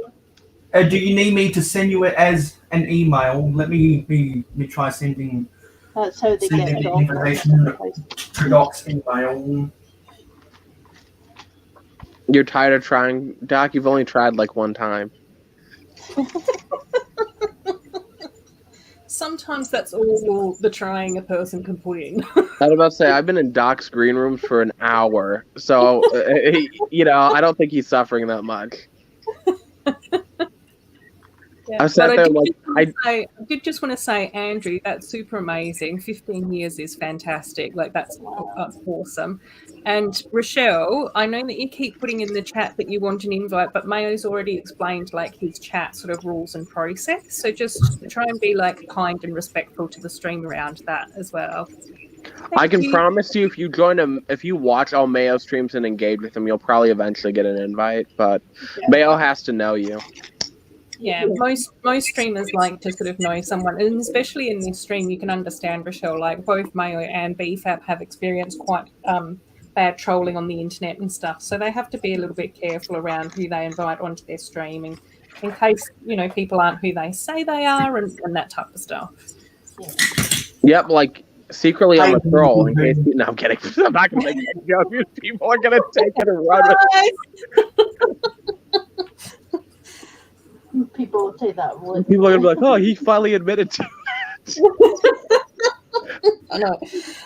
Do you need me to send you it as an email? Let me try sending. That's how they get Sending it the off. information to Doc's email. You're tired of trying? Doc, you've only tried like one time. Sometimes that's all the trying a person can put in. I was about to say, I've been in Doc's green rooms for an hour, so, I don't think he's suffering that much. Yeah. I sat But there I did just want to say, Andrew, that's super amazing. 15 years is fantastic. Like that's awesome. And Rochelle, I know that you keep putting in the chat that you want an invite, but Mayo's already explained like his chat sort of rules and process. So just try and be like kind and respectful to the stream around that as well. I can you. promise you, if you join him, if you watch all Mayo streams and engage with him, you'll probably eventually get an invite. But Mayo has to know you. Yeah, most streamers like to sort of know someone, and especially in this stream, you can understand, Rochelle, like both Mayo and BFAB have experienced quite bad trolling on the internet and stuff, so they have to be a little bit careful around who they invite onto their streaming, in case, you know, people aren't who they say they are and that type of stuff. Yep, like secretly I'm a troll. In case no, I'm kidding. I'm not gonna make that joke. People are gonna take it and run it. People will take that one. People are gonna be like, "Oh, he finally admitted to it." I know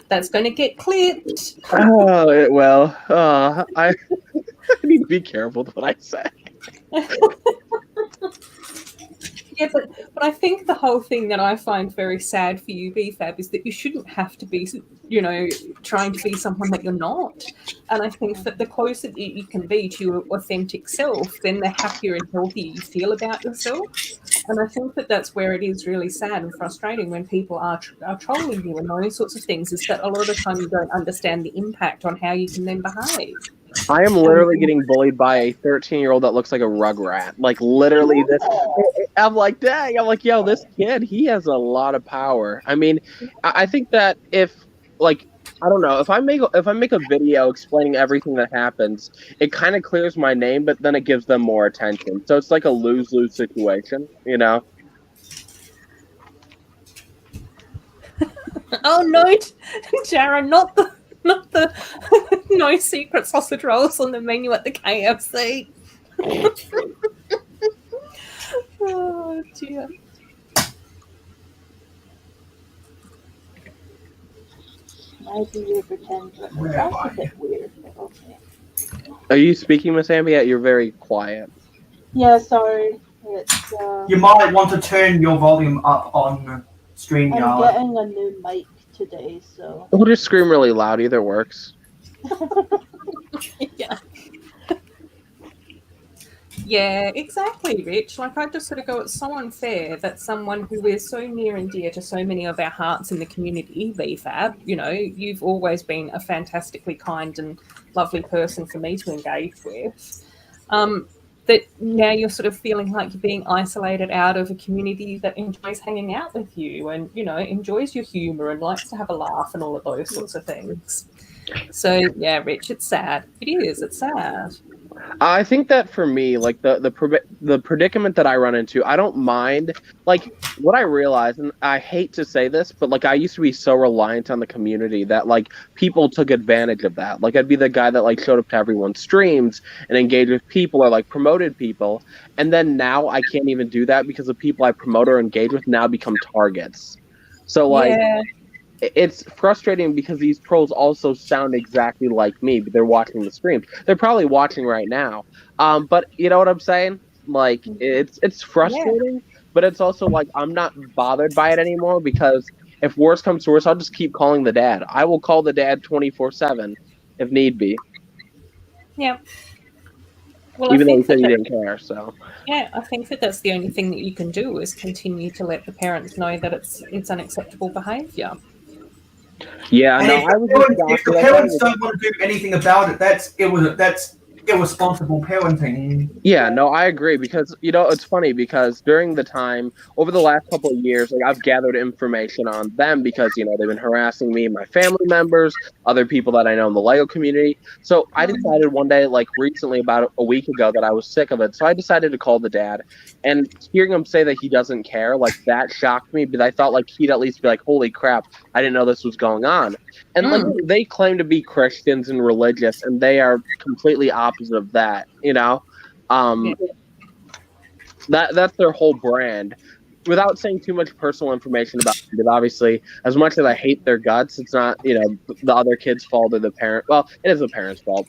that's going to get clipped. Oh well, I need to be careful with what I say. Yeah, but I think the whole thing that I find very sad for you, BFAB, is that you shouldn't have to be, you know, trying to be someone that you're not. And I think that the closer that you can be to your authentic self, then the happier and healthier you feel about yourself. And I think that that's where it is really sad and frustrating when people are trolling you and those sorts of things, is that a lot of the time you don't understand the impact on how you can then behave. I am literally getting bullied by a 13-year-old that looks like a rugrat. Like literally, this. I'm like, dang. I'm like, yo, this kid, he has a lot of power. I mean, I think that if, like, I don't know, if I make a video explaining everything that happens, it kind of clears my name, but then it gives them more attention. So it's like a lose-lose situation, you know? Oh no, Jaron, not the no secret sausage rolls on the menu at the KFC. Oh dear. Maybe you pretend that's a bit weird, but okay. Are you speaking, Miss Ambiette? You're very quiet. Yeah, sorry. It's You might want to turn your volume up on StreamYard. I'm getting a new mic today, so We'll just scream really loud. Either works. Yeah. Yeah, exactly, Rich. Like, I just sort of go, it's so unfair that someone who is so near and dear to so many of our hearts in the community, BFAB, you know, you've always been a fantastically kind and lovely person for me to engage with, that now you're sort of feeling like you're being isolated out of a community that enjoys hanging out with you and, you know, enjoys your humour and likes to have a laugh and all of those sorts of things. So, yeah, Rich, it's sad. It is. It's sad. I think that for me, like the predicament that I run into, I don't mind. Like what I realize, and I hate to say this, but like I used to be so reliant on the community that like people took advantage of that. Like I'd be the guy that like showed up to everyone's streams and engaged with people or like promoted people, and then now I can't even do that because the people I promote or engage with now become targets. So like. Yeah. It's frustrating because these trolls also sound exactly like me, but they're watching the stream. They're probably watching right now. But you know what I'm saying? Like it's frustrating, but it's also like I'm not bothered by it anymore because if worse comes to worse, I'll just keep calling the dad. I will call the dad 24/7 if need be. Yeah. Well, Even though he said he didn't care, so. Yeah, I think that that's the only thing that you can do is continue to let the parents know that it's unacceptable behaviour. Yeah, and no, if the parents don't want to do anything about it, that's irresponsible parenting. Yeah, no, I agree because, you know, it's funny because during the time, over the last couple of years, like I've gathered information on them because, you know, they've been harassing me and my family members, other people that I know in the LEGO community. So I decided one day, like recently, about a week ago, that I was sick of it. So I decided to call the dad, and hearing him say that he doesn't care, like that shocked me, but I thought like he'd at least be like, holy crap, I didn't know this was going on. And like they claim to be Christians and religious, and they are completely opposite of that. You know, that's their whole brand. Without saying too much personal information about them, but obviously, as much as I hate their guts, it's not, you know, the other kid's fault or the parent. Well, it is the parent's fault.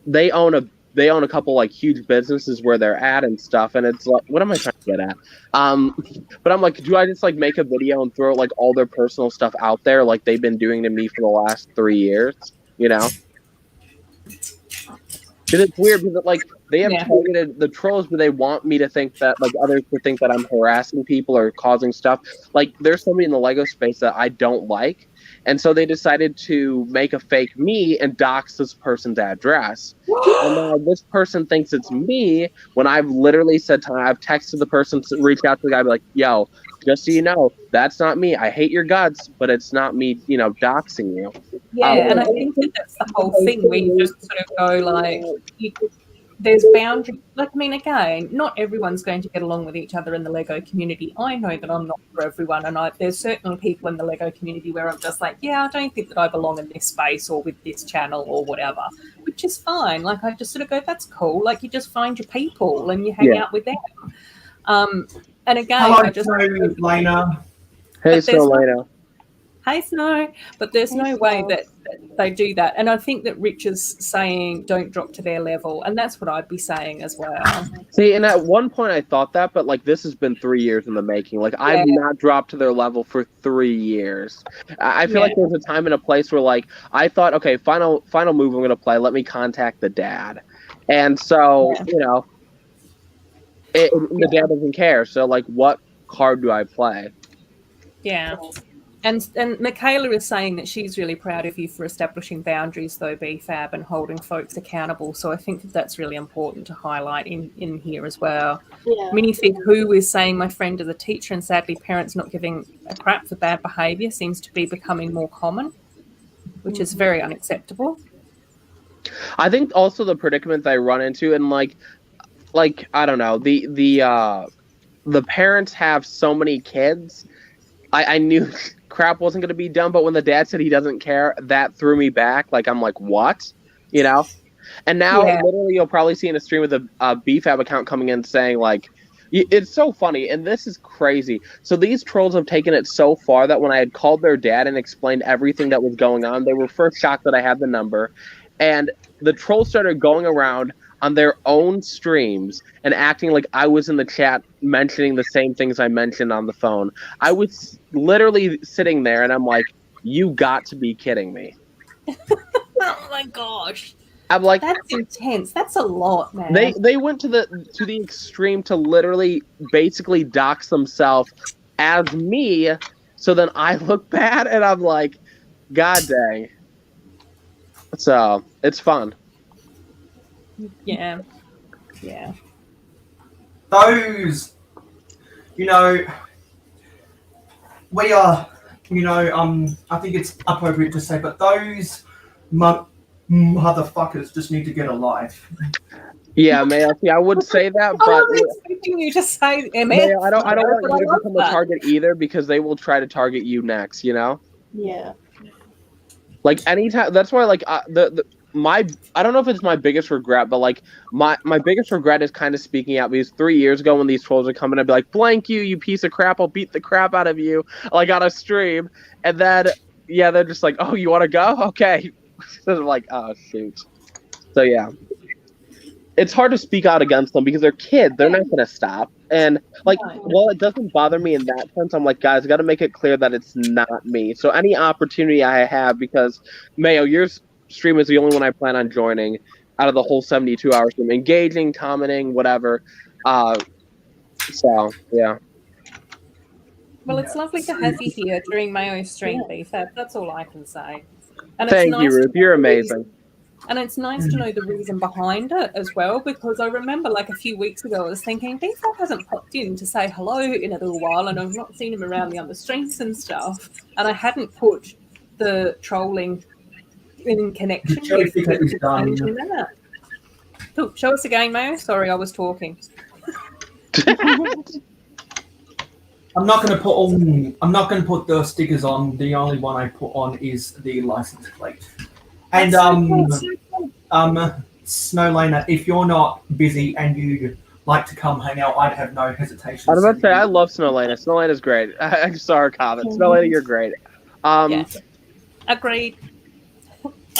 They own they own a couple like huge businesses where they're at and stuff, and it's like, what am I trying to get at? But I'm like, do I just like make a video and throw like all their personal stuff out there like they've been doing to me for the last 3 years? You know? Because it's weird because like they have targeted the trolls, but they want me to think that like others to think that I'm harassing people or causing stuff. Like there's somebody in the Lego space that I don't like, and so they decided to make a fake me and dox this person's address. And now this person thinks it's me when I've literally said I've texted the person to reach out to the guy, be like, "Yo, just so you know, that's not me. I hate your guts, but it's not me, you know, doxing you." Yeah, and I think that's the whole thing where you just sort of go like, there's boundaries. Like, I mean, again, not everyone's going to get along with each other in the Lego community. I know that I'm not for everyone, and there's certainly people in the Lego community where I'm just like, yeah, I don't think that I belong in this space or with this channel or whatever, which is fine. Like, I just sort of go, that's cool. Like, you just find your people and you hang out with them. And again, Hello, I just Lena. Hey, so Lena. Hey, Snow. But there's no way that they do that. And I think that Rich is saying don't drop to their level. And that's what I'd be saying as well. See, and at one point I thought that, but like this has been 3 years in the making. Like I've not dropped to their level for 3 years. I feel like there's a time and a place where like I thought, okay, final move I'm going to play, let me contact the dad. And so, you know, the dad doesn't care. So like what card do I play? Yeah. And Michaela is saying that she's really proud of you for establishing boundaries, though, BFAB, and holding folks accountable. So I think that that's really important to highlight in here as well. Yeah. Minifig Who is saying, my friend is a teacher, and sadly parents not giving a crap for bad behaviour seems to be becoming more common, which is very unacceptable. I think also the predicament that I run into, and like I don't know, the parents have so many kids. I knew crap wasn't going to be done, but when the dad said he doesn't care, that threw me back. Like, I'm like, what? You know? And now, literally, you'll probably see in a stream with a BFAB account coming in saying, like, it's so funny, and this is crazy. So these trolls have taken it so far that when I had called their dad and explained everything that was going on, they were first shocked that I had the number. And the trolls started going around on their own streams and acting like I was in the chat mentioning the same things I mentioned on the phone. I was literally sitting there and I'm like, you got to be kidding me. Oh my gosh. I'm like, that's intense. That's a lot, man. They went to the extreme to literally basically dox themselves as me, so then I look bad and I'm like, God dang. So it's fun. Yeah. Those, you know, we are, you know, I think it's appropriate to say, but those motherfuckers just need to get a life. Yeah, Mayo. See, I would say that, but I was expecting you to say MF. Mayo, I don't want you to become a target either, because they will try to target you next. You know. Yeah. Like anytime, that's why like I don't know if it's my biggest regret, but like my biggest regret is kind of speaking out, because 3 years ago when these trolls are coming, I'd be like, blank you piece of crap, I'll beat the crap out of you, like on a stream, and then they're just like, oh, you want to go? Okay. So I'm like, oh shoot. So yeah, it's hard to speak out against them because they're kids. They're not going to stop. And like, well, it doesn't bother me in that sense. I'm like, guys, I got to make it clear that it's not me. So any opportunity I have, because Mayo, your stream is the only one I plan on joining out of the whole 72-hour stream, engaging, commenting, whatever. So yeah. Well, it's lovely to have you here during Mayo's stream, BFAB. That's all I can say. And Thank you, Ruth. You're amazing. And it's nice to know the reason behind it as well, because I remember like a few weeks ago I was thinking, BFAB hasn't popped in to say hello in a little while, and I've not seen him around the other streams and stuff, and I hadn't put the trolling in connection with that. Oh, show us again, Mayo. Sorry, I was talking. I'm not going to put the stickers on. The only one I put on is the license plate. And Snowlaner, if you're not busy and you'd like to come hang out, I'd have no hesitation. I was about to say, I love Snowlaner. Snowlaner's great. I saw her comment. Snowlaner, you're great. Yeah. Agreed.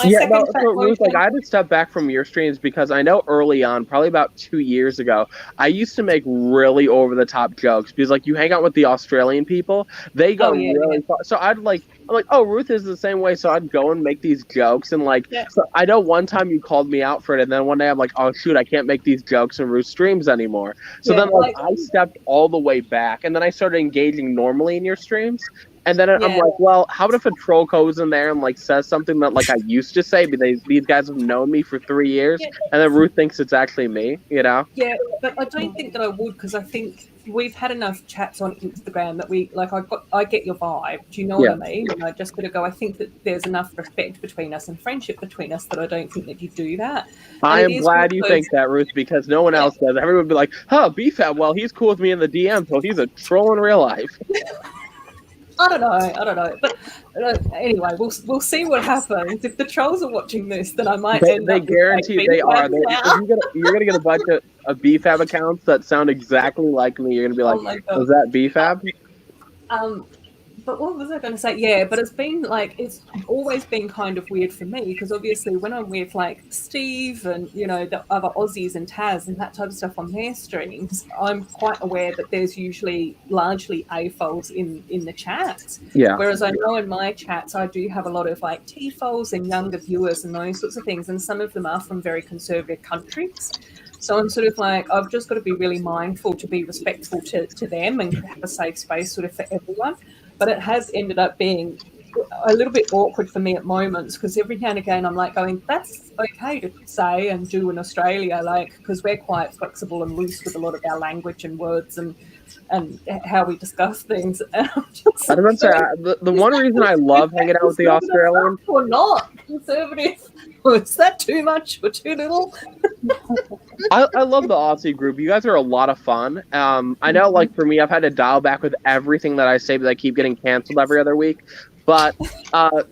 Yeah, second no, that so Ruth, like motion. I had to step back from your streams because I know early on, probably about 2 years ago, I used to make really over the top jokes because like you hang out with the Australian people, they go Oh, yeah, really far. So I'm like, oh, Ruth is the same way. So I'd go and make these jokes and like, Yeah. so I know one time you called me out for it, and then one day I'm like, oh shoot, I can't make these jokes in Ruth streams anymore. So Yeah, then like I stepped all the way back, and then I started engaging normally in your streams. And then I'm Yeah. like, well, how about if a troll goes in there and like says something that like I used to say, but these guys have known me for 3 years, Yeah. and then Ruth thinks it's actually me, you know? Yeah, but I don't think that I would, because I think we've had enough chats on Instagram that I get your vibe. Do you know what I mean? And I just got to go. I think that there's enough respect between us and friendship between us that I don't think that you do that. I And am it is glad you one of think that, Ruth, because no one else does. Everyone would be like, huh, BFAB, well, he's cool with me in the DM, so he's a troll in real life. I don't know. But anyway, we'll see what happens. If the trolls are watching this, then I might end They up with, guarantee like, they are. BFAB. You're gonna get a bunch of BFAB accounts that sound exactly like me. You're gonna be like, Oh my God. was that BFAB? But what was I going to say? Yeah, but it's always been kind of weird for me because obviously when I'm with like Steve and the other Aussies and Taz and that type of stuff on their streams, I'm quite aware that there's usually largely AFOLs in the chats. Yeah. Whereas I know in my chats I do have a lot of like TFOLs and younger viewers and those sorts of things, and some of them are from very conservative countries. So I'm sort of like, I've just got to be really mindful to be respectful to them and have a safe space sort of for everyone. But it has ended up being a little bit awkward for me at moments because every now and again I'm like going, that's okay to say and do in Australia, like, because we're quite flexible and loose with a lot of our language and words and how we discuss things. And I'm just I was about to say, the one reason I love hanging out with the Australians or not conservative. Is that too much or too little? I love the Aussie group. You guys are a lot of fun. I know, like, for me, I've had to dial back with everything that I say because I keep getting canceled every other week. But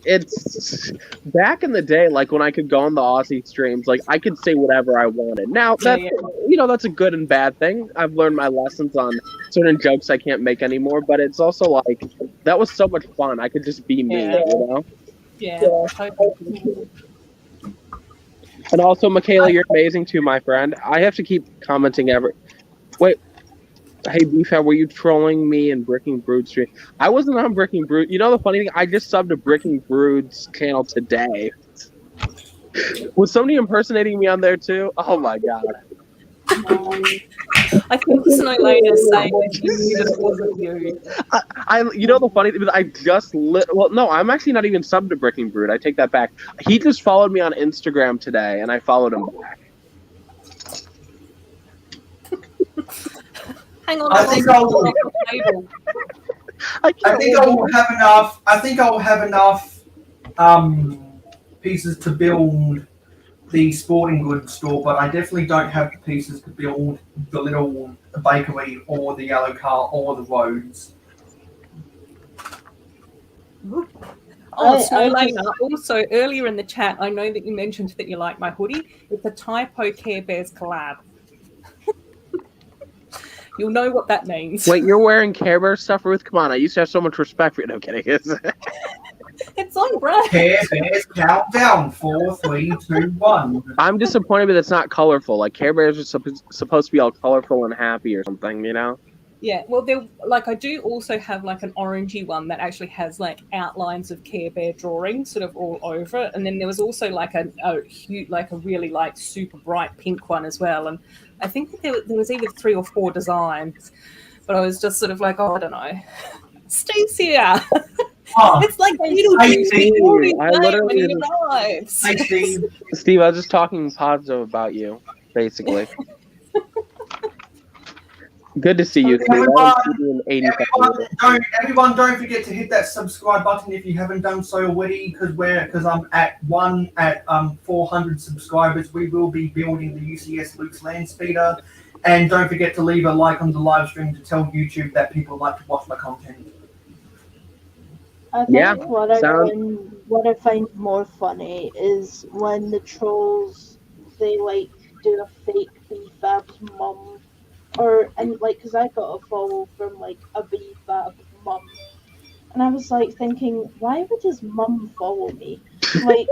it's back in the day, like, when I could go on the Aussie streams, like, I could say whatever I wanted. Now, that's a good and bad thing. I've learned my lessons on certain jokes I can't make anymore. But it's also, like, that was so much fun. I could just be me, you know? Yeah. And also, Michaela, you're amazing too, my friend. I have to keep commenting Wait. Hey, BFAB, were you trolling me in Bricking Brood stream? I wasn't on Bricking Brood. You know the funny thing? I just subbed to Bricking Brood's channel today. Was somebody impersonating me on there too? Oh my god. I think Snowlane is saying that you knew that it wasn't you. You know the funny thing is I just well, no, I'm actually not even subbed to Bricking Brood. I take that back. He just followed me on Instagram today, and I followed him back. Hang on, I think I will have enough pieces to build the sporting goods store, but I definitely don't have the pieces to build the little bakery or the yellow car or the roads. Snowlane, also earlier in the chat, I know that you mentioned that you like my hoodie. It's a Typo Care Bears collab. You'll know what that means. Wait, you're wearing Care Bear stuff, Ruth? Come on, I used to have so much respect for you. No kidding. It's on brand. Care Bears countdown 4, 3, 2, 1. I'm disappointed that it's not colorful. Like Care Bears are supposed to be all colorful and happy or something, you know? Yeah, well, I do also have like an orangey one that actually has like outlines of Care Bear drawings sort of all over it, and then there was also like a really like super bright pink one as well. And I think that there was either 3 or 4 designs, but I was just sort of like, oh, I don't know. Steve's here. It's like Beetlejuice before his name when he arrives. Hey, Steve, I was just talking positive about you, basically. Good to see you, Steve. Everyone, don't forget to hit that subscribe button if you haven't done so already, because I'm at 400 subscribers. We will be building the UCS Luke's Land Speeder, and don't forget to leave a like on the live stream to tell YouTube that people like to watch my content. I think what I find more funny is when the trolls they like do a fake BFAB's mum. Because I got a follow from like a BFAB mum, and I was like thinking, why would his mum follow me? Like,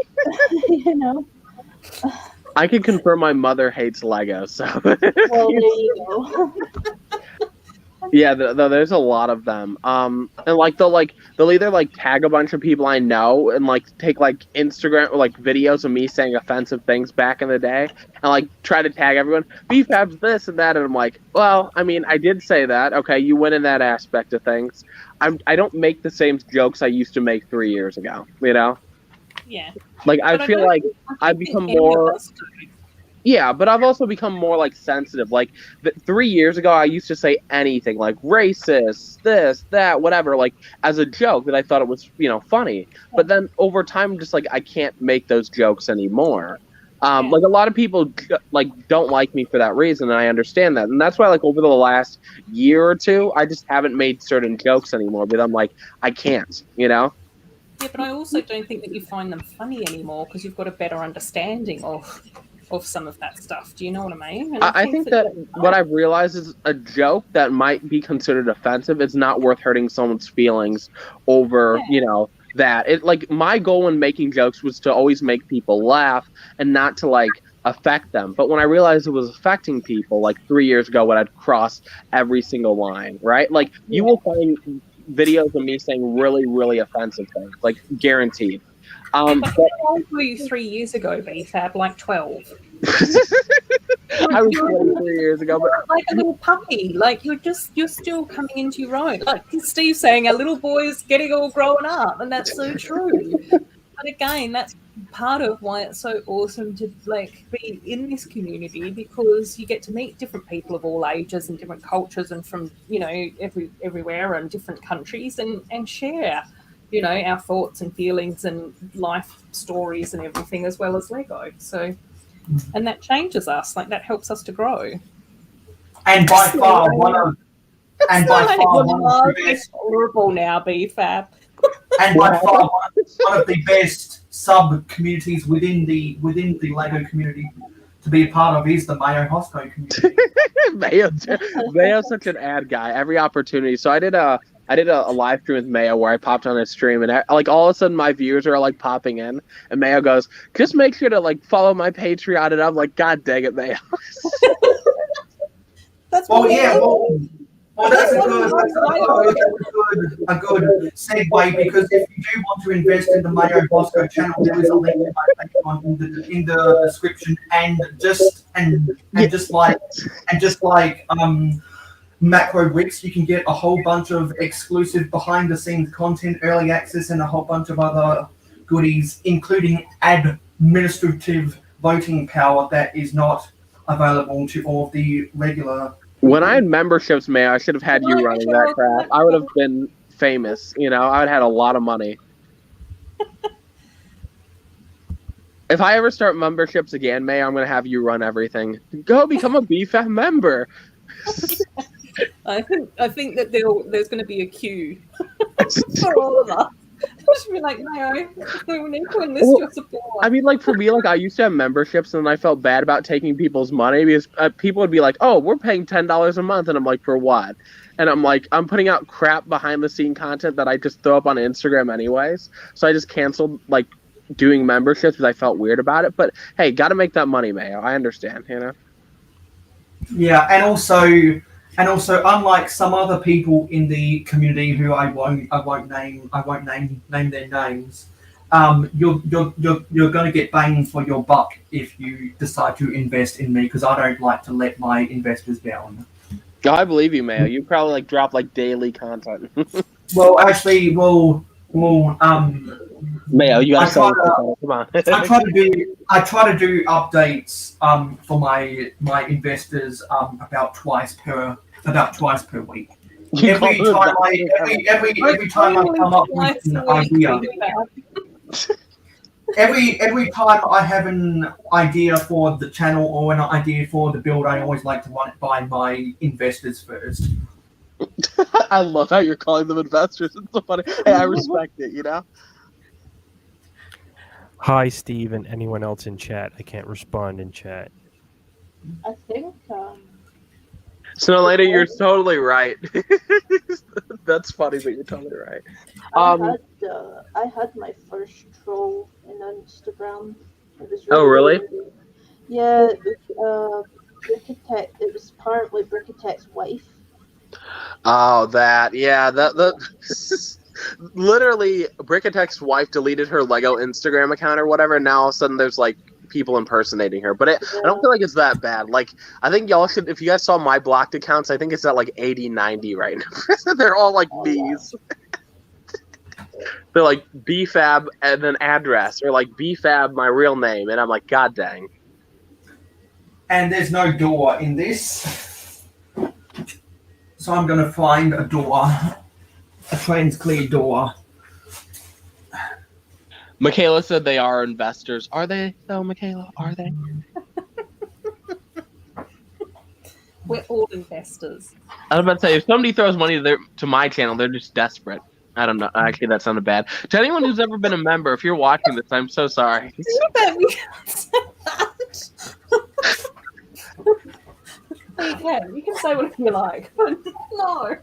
you know. I can confirm my mother hates Lego, so. Well, there you go. Yeah, there's a lot of them. And like they'll either like tag a bunch of people I know and like take like Instagram or like videos of me saying offensive things back in the day and like try to tag everyone. BFAB's this and that, and I'm like, well, I mean, I did say that. Okay, you win in that aspect of things. I don't make the same jokes I used to make 3 years ago. You know, Yeah. like I But feel don't like think- I I've don't become think any of more. us do. Yeah, but I've also become more like sensitive. Like 3 years ago, I used to say anything like racist, this, that, whatever, like as a joke that I thought it was, funny. But then over time, I'm just like I can't make those jokes anymore. Yeah. Like a lot of people like don't like me for that reason, and I understand that, and that's why like over the last year or two, I just haven't made certain jokes anymore. But I'm like I can't, Yeah, but I also don't think that you find them funny anymore because you've got a better understanding of some of that stuff. Do you know what I mean? And I think that what I've realized is a joke that might be considered offensive. It's not worth hurting someone's feelings over, that. It like my goal in making jokes was to always make people laugh and not to like affect them. But when I realized it was affecting people, like 3 years ago, when I'd cross every single line, right? Like you will find videos of me saying really, really offensive things, like guaranteed. But how old were you 3 years ago, BFAB? Like 12? I was 23 years ago, but like a little puppy. Like you're still coming into your own. Like Steve's saying, our little boy's getting all grown up, and that's so true. But again, that's part of why it's so awesome to like be in this community, because you get to meet different people of all ages and different cultures and from everywhere and different countries and share our thoughts and feelings and life stories and everything, as well as Lego. So, and that changes us. Like that helps us to grow. And by far one of the best, horrible now, BFAB. and by far one of the best sub communities within the Lego community to be a part of is the Mayo Hosko community. Mayo's such an ad guy. Every opportunity. So I did a live stream with Mayo where I popped on his stream, and like all of a sudden my viewers are like popping in, and Mayo goes, "Just make sure to like follow my Patreon," and I'm like, "God dang it, Mayo!" That's well, that's a good segue, because if you do want to invest in the Mayo Hosko channel, there is a link to my Patreon in the description, and just like Macro Bricks, you can get a whole bunch of exclusive behind the scenes content, early access, and a whole bunch of other goodies, including administrative voting power that is not available to all of the regular. When I had memberships, Mayo, I should have had you running that crap. I would have been famous, I would have had a lot of money. If I ever start memberships again, Mayo, I'm going to have you run everything. Go become a BFAB member. I think that there's going to be a queue for all of us. I should be like, no, we need to enlist your support. I mean, like, for me, like, I used to have memberships, and I felt bad about taking people's money, because people would be like, oh, we're paying $10 a month, and I'm like, for what? And I'm like, I'm putting out crap behind-the-scene content that I just throw up on Instagram anyways, so I just canceled, like, doing memberships because I felt weird about it. But, hey, gotta make that money, Mayo. I understand, Yeah, and also, unlike some other people in the community who I won't name their names, you're going to get bang for your buck if you decide to invest in me, because I don't like to let my investors down. Oh, I believe you, Mayo. You probably like drop like daily content. Well, actually, Mayo, you gotta say it. Come on. I try to do updates for my investors about twice per week. Every time I come up with an idea. Every time I have an idea for the channel or an idea for the build, I always like to run it by my investors first. I love how you're calling them investors. It's so funny. Hey, I respect it, Hi, Steve, and anyone else in chat. I can't respond in chat. I think. So, lady, you're totally right. That's funny, but you're totally right. I had my first troll in a Instagram. It was Oh, really? good. Yeah, it was apparently Brickatech's wife. Oh, that. Yeah, literally, Brickatech's wife deleted her Lego Instagram account or whatever, and now all of a sudden there's like people impersonating her. But I don't feel like it's that bad. Like, I think y'all should, if you guys saw my blocked accounts, I think it's at like 80, 90 right now. They're all like B's. They're like BFAB and then address, or like BFAB my real name, and I'm like, God dang. And there's no door in this, so I'm gonna find a door, a trans-clear door. Michaela said they are investors. Are they though, Michaela? Are they? We're all investors. I was about to say, if somebody throws money to my channel, they're just desperate. I don't know. Actually, that sounded bad. To anyone who's ever been a member, if you're watching this, I'm so sorry. You can say whatever you like. No.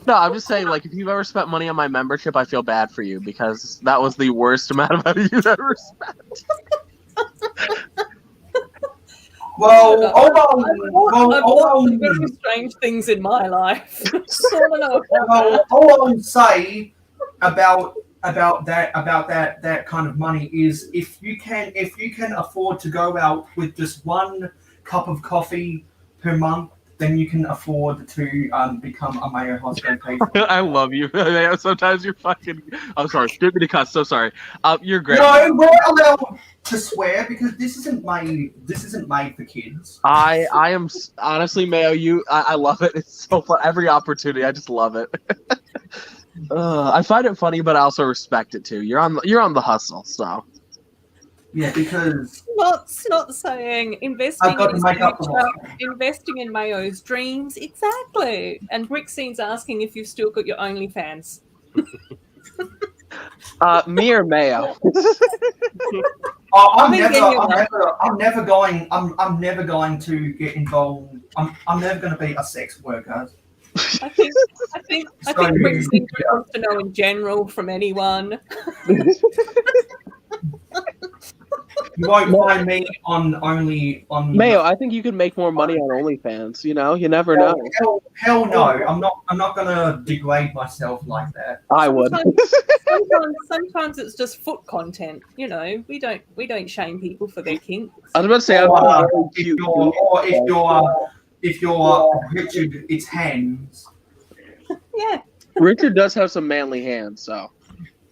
No, I'm just saying, like, if you've ever spent money on my membership, I feel bad for you because that was the worst amount of money you've ever spent. Well, I've bought some very strange things in my life. Well, all I'll say about that kind of money is if you can afford to go out with just one cup of coffee per month, then you can afford to become a Mayo Hosko patron. I love you. Sometimes you're fucking. I'm sorry. Didn't mean to cuss. So sorry. You're great. No, we're allowed to swear because this isn't made for kids. I am honestly, Mayo. I love it. It's so fun. Every opportunity, I just love it. I find it funny, but I also respect it too. You're on the hustle, so. Yeah, because not saying investing I've got in to make up for investing in Mayo's dreams, exactly. And Brickscene's asking if you've still got your OnlyFans. Me or Mayo? I'm never going to get involved. I'm never going to be a sex worker. I think Brickscene wants to know in general from anyone. You won't find me on Mayo. I think you could make more money on OnlyFans. You know, you never know. Hell no! I'm not gonna degrade myself like that. I would. Sometimes it's just foot content. You know, we don't shame people for their kinks. I was about to say, if you're Richard, it's hands. Yeah. Richard does have some manly hands, so.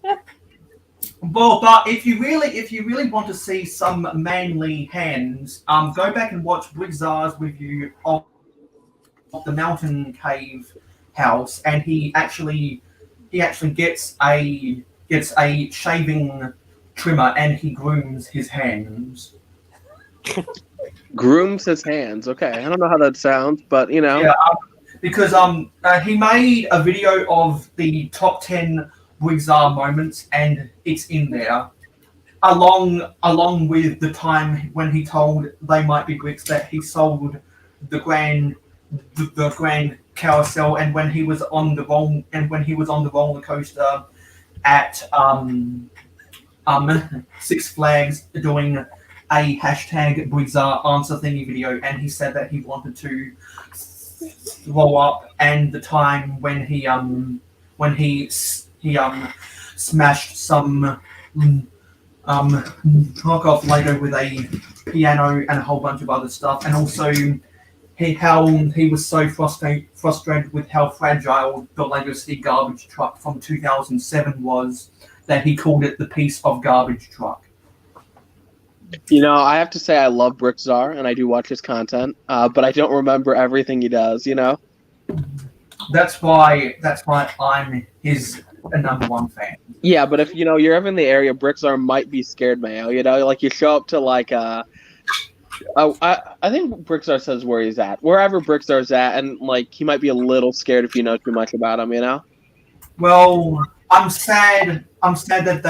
Yeah. Well, but if you really want to see some manly hands, go back and watch Wigzar's review of the mountain cave house, and he actually gets a shaving trimmer and he grooms his hands. Grooms his hands. Okay, I don't know how that sounds, but you know. Yeah, because he made a video of the top 10 Wigzar moments, and it's in there, along with the time when he told They Might Be Bricks that he sold the grand carousel, and when he was on the roller coaster at Six Flags doing a hashtag Wigzar answer thingy video, and he said that he wanted to throw up, and the time when he smashed some knockoff Lego with a piano and a whole bunch of other stuff, and also how he was so frustrated with how fragile the Lego City garbage truck from 2007 was that he called it the piece of garbage truck. You know, I have to say I love Brickzar and I do watch his content, but I don't remember everything he does. You know. That's why I'm his number one fan. Yeah, but if you're ever in the area, Brickzar might be scared, Mayo. You know, like you show up to like I think Brickzar says where he's at, wherever Brickzar's at, and like he might be a little scared if you know too much about him. You know. Well, I'm sad that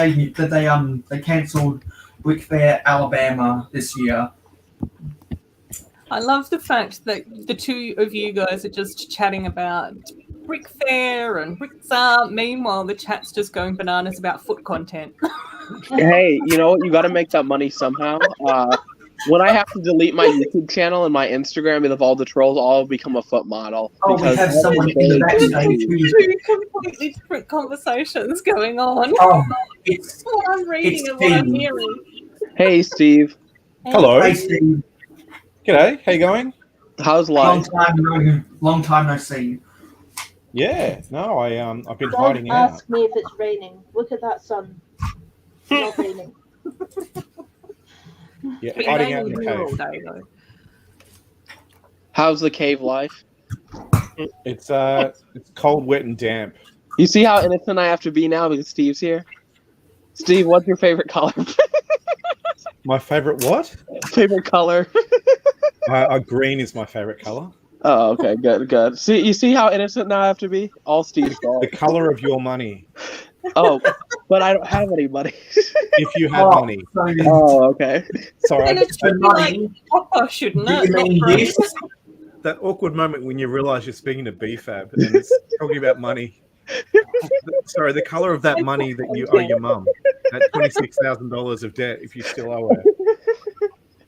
they cancelled Brick Fair Alabama this year. I love the fact that the two of you guys are just chatting about Brick Fair and Brickzar. Meanwhile, the chat's just going bananas about foot content. Hey, you know what? You got to make that money somehow. When I have to delete my YouTube channel and my Instagram of all the trolls, I'll become a foot model. Oh, we have someone in the backstage who's... Two completely different conversations going on. Oh, it's what I'm reading and what I'm hearing. Hey, Steve. Hello. Hey, Steve. G'day. How you going? How's life? Long time no see. Yeah. No, I've been Don't hiding out. ask me if it's raining. Look at that sun. It's not raining. Yeah, Been hiding out raining in the here all cave. day, though. How's the cave life? It's cold, wet, and damp. You see how innocent I have to be now because Steve's here? Steve, what's your favorite color? My favorite what? Favorite color? Green is my favorite color. Oh, okay, good. See, you see how innocent now I have to be? All Steve's fault. The color of your money. Oh, but I don't have any money. If you had money. Oh, okay. Sorry. And it should be like copper, shouldn't Do it? you Not mean green. this? That awkward moment when you realise you're speaking to BFAB and it's talking about money. Sorry, the colour of that money that you owe your mum. That $26,000 of debt if you still owe her.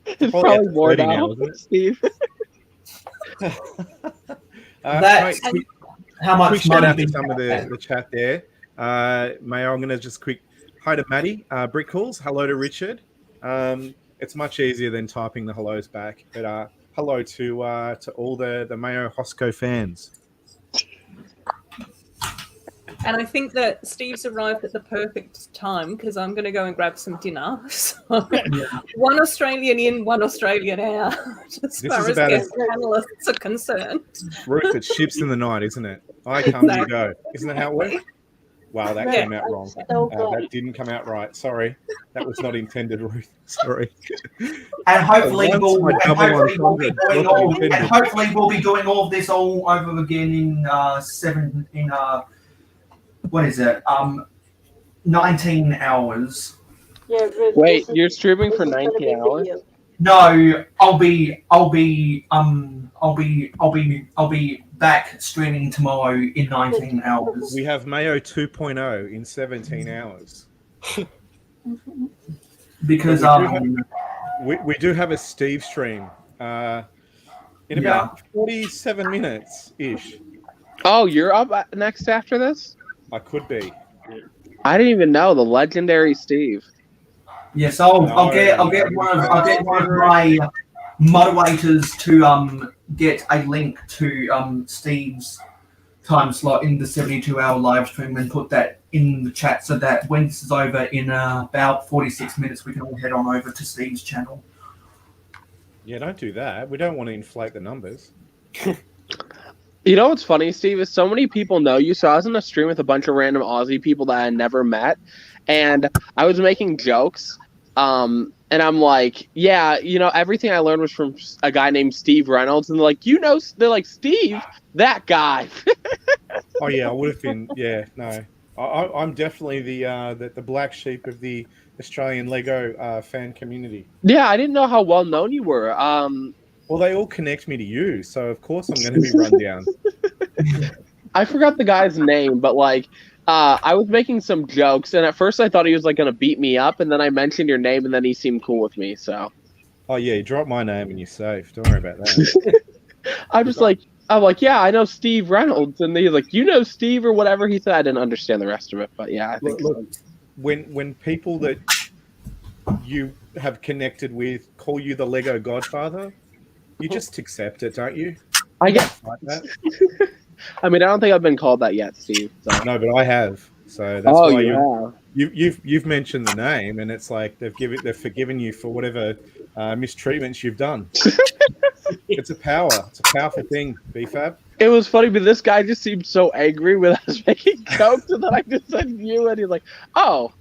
It's probably more 30 now, isn't it? Steve. That's how much Quick shout money out to did some of the chat there. Mayo, I'm going to just quick hi to Maddie, Brick Calls, hello to Richard. It's much easier than typing the hellos back, but hello to all the Mayo Hosko fans. And I think that Steve's arrived at the perfect time because I'm going to go and grab some dinner. So, one Australian in, one Australian out, as far as guest panelists are concerned. Ruth, it's ships in the night, isn't it? I come, you go. Isn't that how it works? Wow, that came out wrong. That didn't come out right. Sorry. That was not intended, Ruth. Sorry. And hopefully we'll be doing all of this all over again in what is it? 19 hours. Yeah, Ruth, Wait, you're streaming for 19 hours? No, I'll be back streaming tomorrow in 19 hours. We have Mayo 2.0 in 17 hours. Because we do have a Steve stream in about 47 minutes ish. Oh, you're up next after this? I could be. I didn't even know the legendary Steve. Yes, I'll get one of my moderators to get a link to Steve's time slot in the 72-hour live stream and put that in the chat so that when this is over in about 46 minutes, we can all head on over to Steve's channel. Yeah, don't do that. We don't want to inflate the numbers. You know what's funny, Steve, is so many people know you. So I was in a stream with a bunch of random Aussie people that I had never met, and I was making jokes. And I'm like, yeah, you know, everything I learned was from a guy named Steve Reynolds, and they're like, Steve, that guy. Oh yeah, I would have been. Yeah, no, I'm definitely the black sheep of the Australian Lego fan community. Yeah, I didn't know how well known you were. Well, they all connect me to you, so of course I'm going to be run down. I forgot the guy's name, but I was making some jokes, and at first I thought he was going to beat me up, and then I mentioned your name, and then he seemed cool with me. So. Oh yeah, you drop my name and you're safe. Don't worry about that. I'm like, yeah, I know Steve Reynolds, and he's like, you know Steve or whatever he said. I didn't understand the rest of it, but yeah, I think look, when people that you have connected with call you the Lego Godfather, you just accept it, don't you? I guess. Like that. I mean, I don't think I've been called that yet, Steve. So. No, but I have. So that's why you've mentioned the name, and it's like they've forgiven you for whatever mistreatments you've done. It's a powerful thing, BFAB. It was funny, but this guy just seemed so angry with us making jokes, and then I just said you, and he's like, "Oh,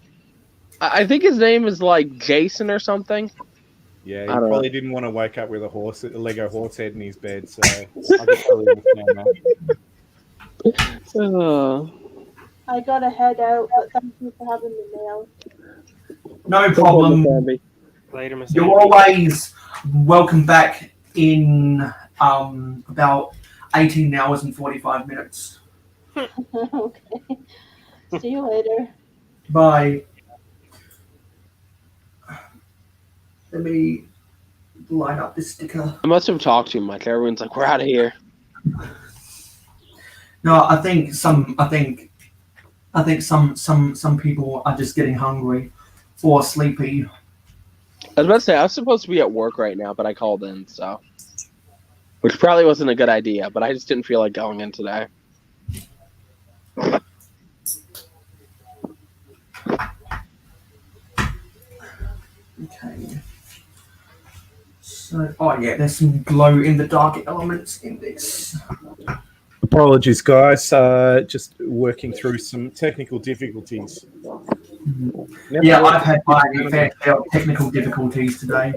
I think his name is like Jason or something." Yeah, he probably didn't want to wake up with a Lego horse head in his bed, so I can totally understand that. I gotta head out, but thank you for having me, Mail. No problem. Later, Miss You're Andy. always welcome back in about 18 hours and 45 minutes. Okay. See you later. Bye. Let me line up this sticker. I must have talked too much. Everyone's like, "We're out of here." No, I think some people are just getting hungry or sleepy. I was about to say I was supposed to be at work right now, but I called in, so which probably wasn't a good idea. But I just didn't feel like going in today. Okay. So, oh yeah, there's some glow in the dark elements in this. Apologies, guys. Just working through some technical difficulties. Yeah, I've had my fair share of technical difficulties today.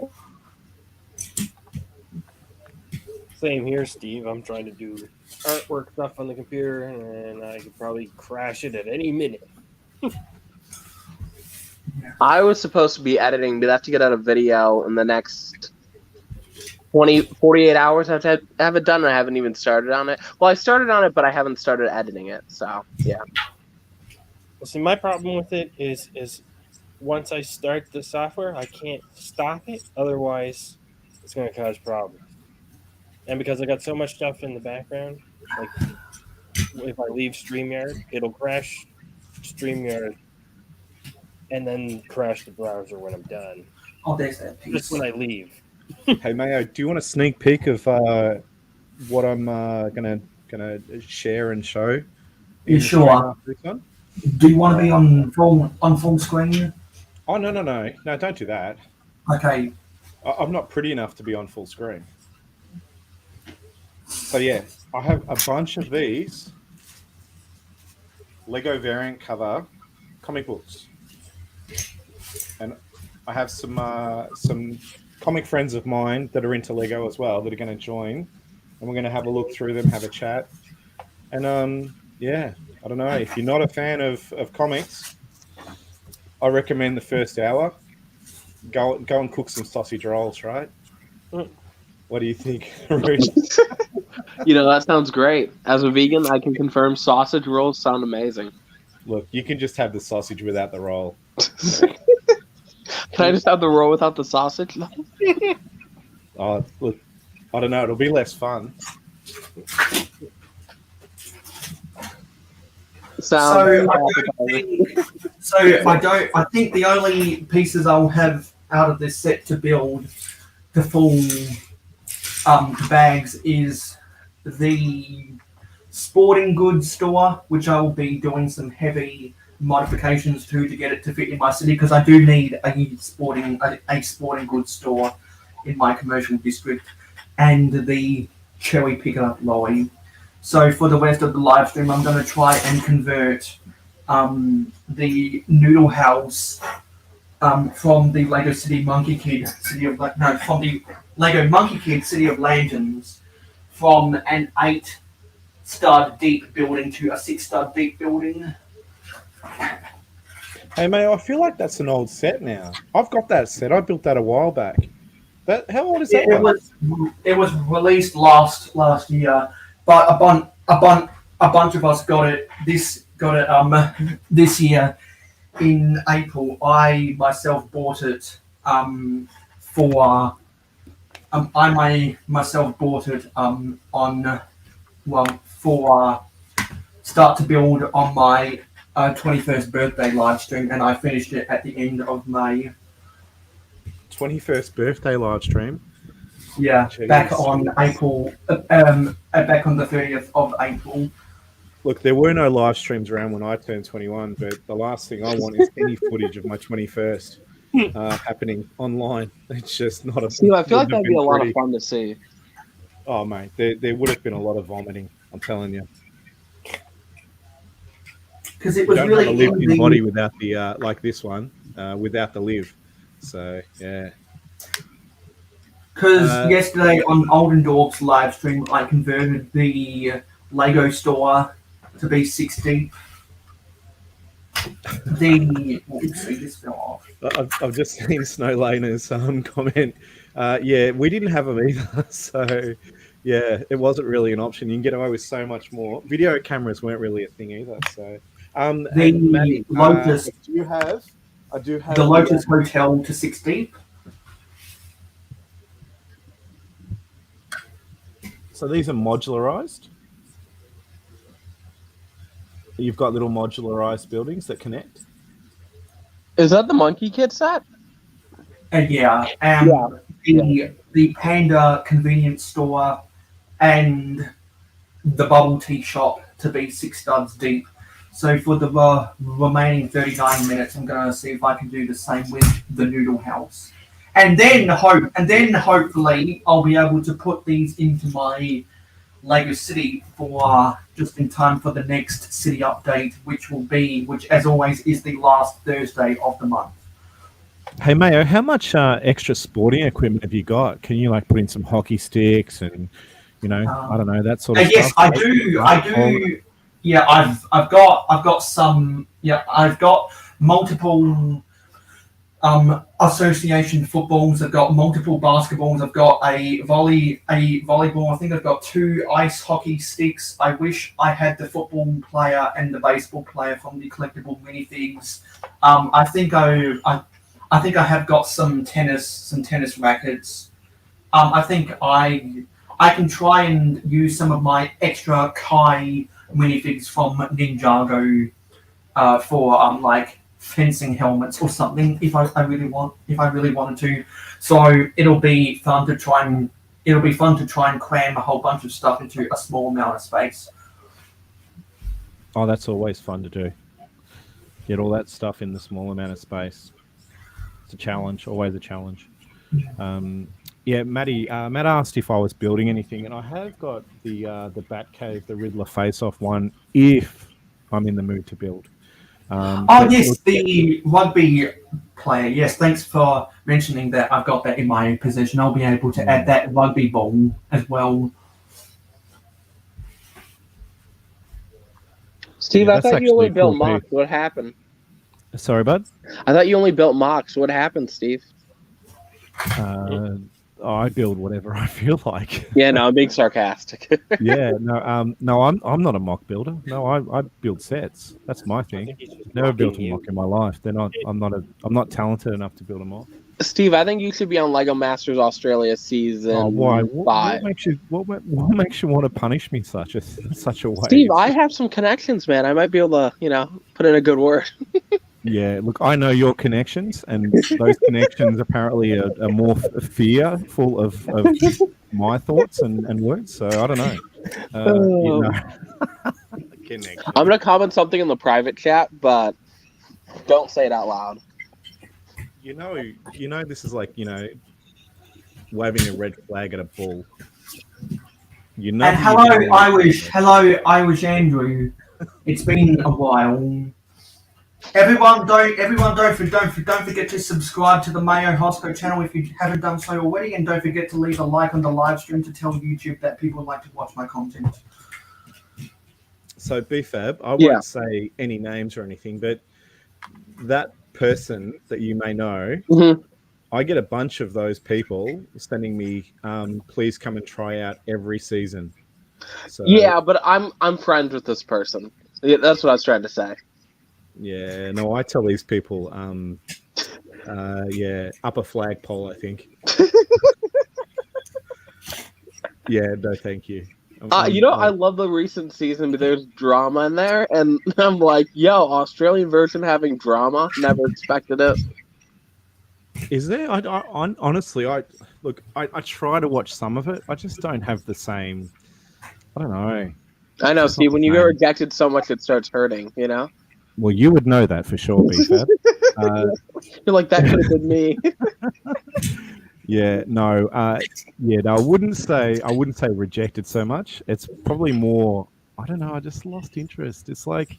Same here, Steve. I'm trying to do artwork stuff on the computer, and I could probably crash it at any minute. I was supposed to be editing, but I have to get out a video in the next 48 hours. I have to have it done, and I haven't even started on it. Well, I started on it, but I haven't started editing it. So, yeah. Well, see, my problem with it is once I start the software, I can't stop it. Otherwise, it's going to cause problems. And because I got so much stuff in the background, like if I leave StreamYard, it'll crash StreamYard and then crash the browser when I'm done. Oh, there's that piece. Just when I leave. Hey Mayo, do you want a sneak peek of what I'm gonna share and show? You sure? This one? Do you want to be on full screen? Oh no, don't do that. Okay. I'm not pretty enough to be on full screen. So yeah, I have a bunch of these Lego variant cover comic books, and I have some comic friends of mine that are into Lego as well that are going to join, and we're going to have a look through them, have a chat, and yeah, I don't know, if you're not a fan of comics, I recommend the first hour. Go and cook some sausage rolls, right? What do you think, Ruth? That sounds great. As a vegan, I can confirm sausage rolls sound amazing. Look, you can just have the sausage without the roll. Can I just have the roll without the sausage? Oh, look, I don't know. It'll be less fun. I think the only pieces I'll have out of this set to build the full bags is the sporting goods store, which I will be doing some heavy modifications to get it to fit in my city, because I do need a sporting goods store in my commercial district, and the cherry picker lorry. So for the rest of the live stream, I'm going to try and convert the noodle house from the Lego City Monkey Kid from the Lego Monkey Kid City of Lanterns, from an 8-stud deep building to a 6-stud deep building. Hey, Mayo, I feel like that's an old set now. I've got that set. I built that a while back. How old is that? It was released last year, but a bunch of us got it this year in April. I myself bought it for start to build on my 21st birthday live stream, and I finished it at the end of May. 21st birthday live stream? Yeah, Jeez. back on April, back on the 30th of April. Look, there were no live streams around when I turned 21, but the last thing I want is any footage of my 21st happening online. It's just not a... See, I feel like that'd be a lot of fun to see. Oh, mate, there would have been a lot of vomiting, I'm telling you. Because it was you don't really want to live in body without the like this one, without the live. So yeah. Because yesterday on Oldendorf's live stream, I converted the Lego store to be 6 deep. This fell off. I've just seen Snow Laner's comment. Yeah, we didn't have them either. So Yeah, it wasn't really an option. You can get away with so much more. Video cameras weren't really a thing either. So, and Maddie, Lotus, I do have the Lotus Hotel to 6 Deep. So these are modularized. You've got little modularized buildings that connect. Is that the Monkey Kid set? Yeah, the Panda convenience store and the bubble tea shop to be 6 studs deep. So for the remaining 39 minutes, I'm going to see if I can do the same with the noodle house, and then hopefully I'll be able to put these into my Lego City for just in time for the next city update, which as always is the last Thursday of the month. Hey Mayo, how much extra sporting equipment have you got? Can you like put in some hockey sticks and I don't know, that sort of stuff? Yes, I do. Yeah, I've got some. Yeah, I've got multiple association footballs. I've got multiple basketballs. I've got a volleyball. I think I've got 2 ice hockey sticks. I wish I had the football player and the baseball player from the collectible minifigs. I think I have got some tennis rackets. I think I can try and use some of my extra Kai minifigs from Ninjago for like fencing helmets or something if I really wanted to. So it'll be fun to try and cram a whole bunch of stuff into a small amount of space. Oh, that's always fun to do. Get all that stuff in the small amount of space. It's a challenge, always a challenge. Yeah, Maddie, Matt asked if I was building anything, and I have got the Batcave, the Riddler face-off one, if I'm in the mood to build. Yes, the rugby player. Yes, thanks for mentioning that. I've got that in my possession. I'll be able to add that rugby ball as well. Steve, Yeah, I thought you only built mocks. What happened? Sorry, bud? I thought you only built mocks. What happened, Steve? I build whatever I feel like. Yeah, no, I'm being sarcastic. Yeah, no, I'm not a mock builder. No, I build sets. That's my thing. Never built a mock in my life. I'm not talented enough to build a mock. Steve, I think you should be on Lego Masters Australia season. Why? 5. What makes you want to punish me such a way? Steve, I have some connections, man. I might be able to, put in a good word. Yeah, look, I know your connections, and those connections apparently are more fearful of my thoughts and words. So I don't know. I'm gonna comment something in the private chat, but don't say it out loud. You know, this is like waving a red flag at a bull. And hello, Irish Andrew. It's been a while. Everyone, don't forget to subscribe to the Mayo Hosko channel if you haven't done so already, and don't forget to leave a like on the live stream to tell YouTube that people like to watch my content. So BFAB, I won't say any names or anything, but that person that you may know, I get a bunch of those people sending me, please come and try out every season. So, yeah, but I'm friends with this person. Yeah, that's what I was trying to say. Yeah, no, I tell these people, up a flagpole, I think. Yeah, no, thank you. I love the recent season, but there's drama in there, and I'm like, yo, Australian version having drama? Never expected it. Is there? Honestly, I try to watch some of it. I just don't have the same. I don't know. I know, Steve. When you get rejected so much, it starts hurting. Well, you would know that for sure, BFAB. You're like, that could have been me. No, I wouldn't say rejected so much. It's probably more, I don't know, I just lost interest. It's like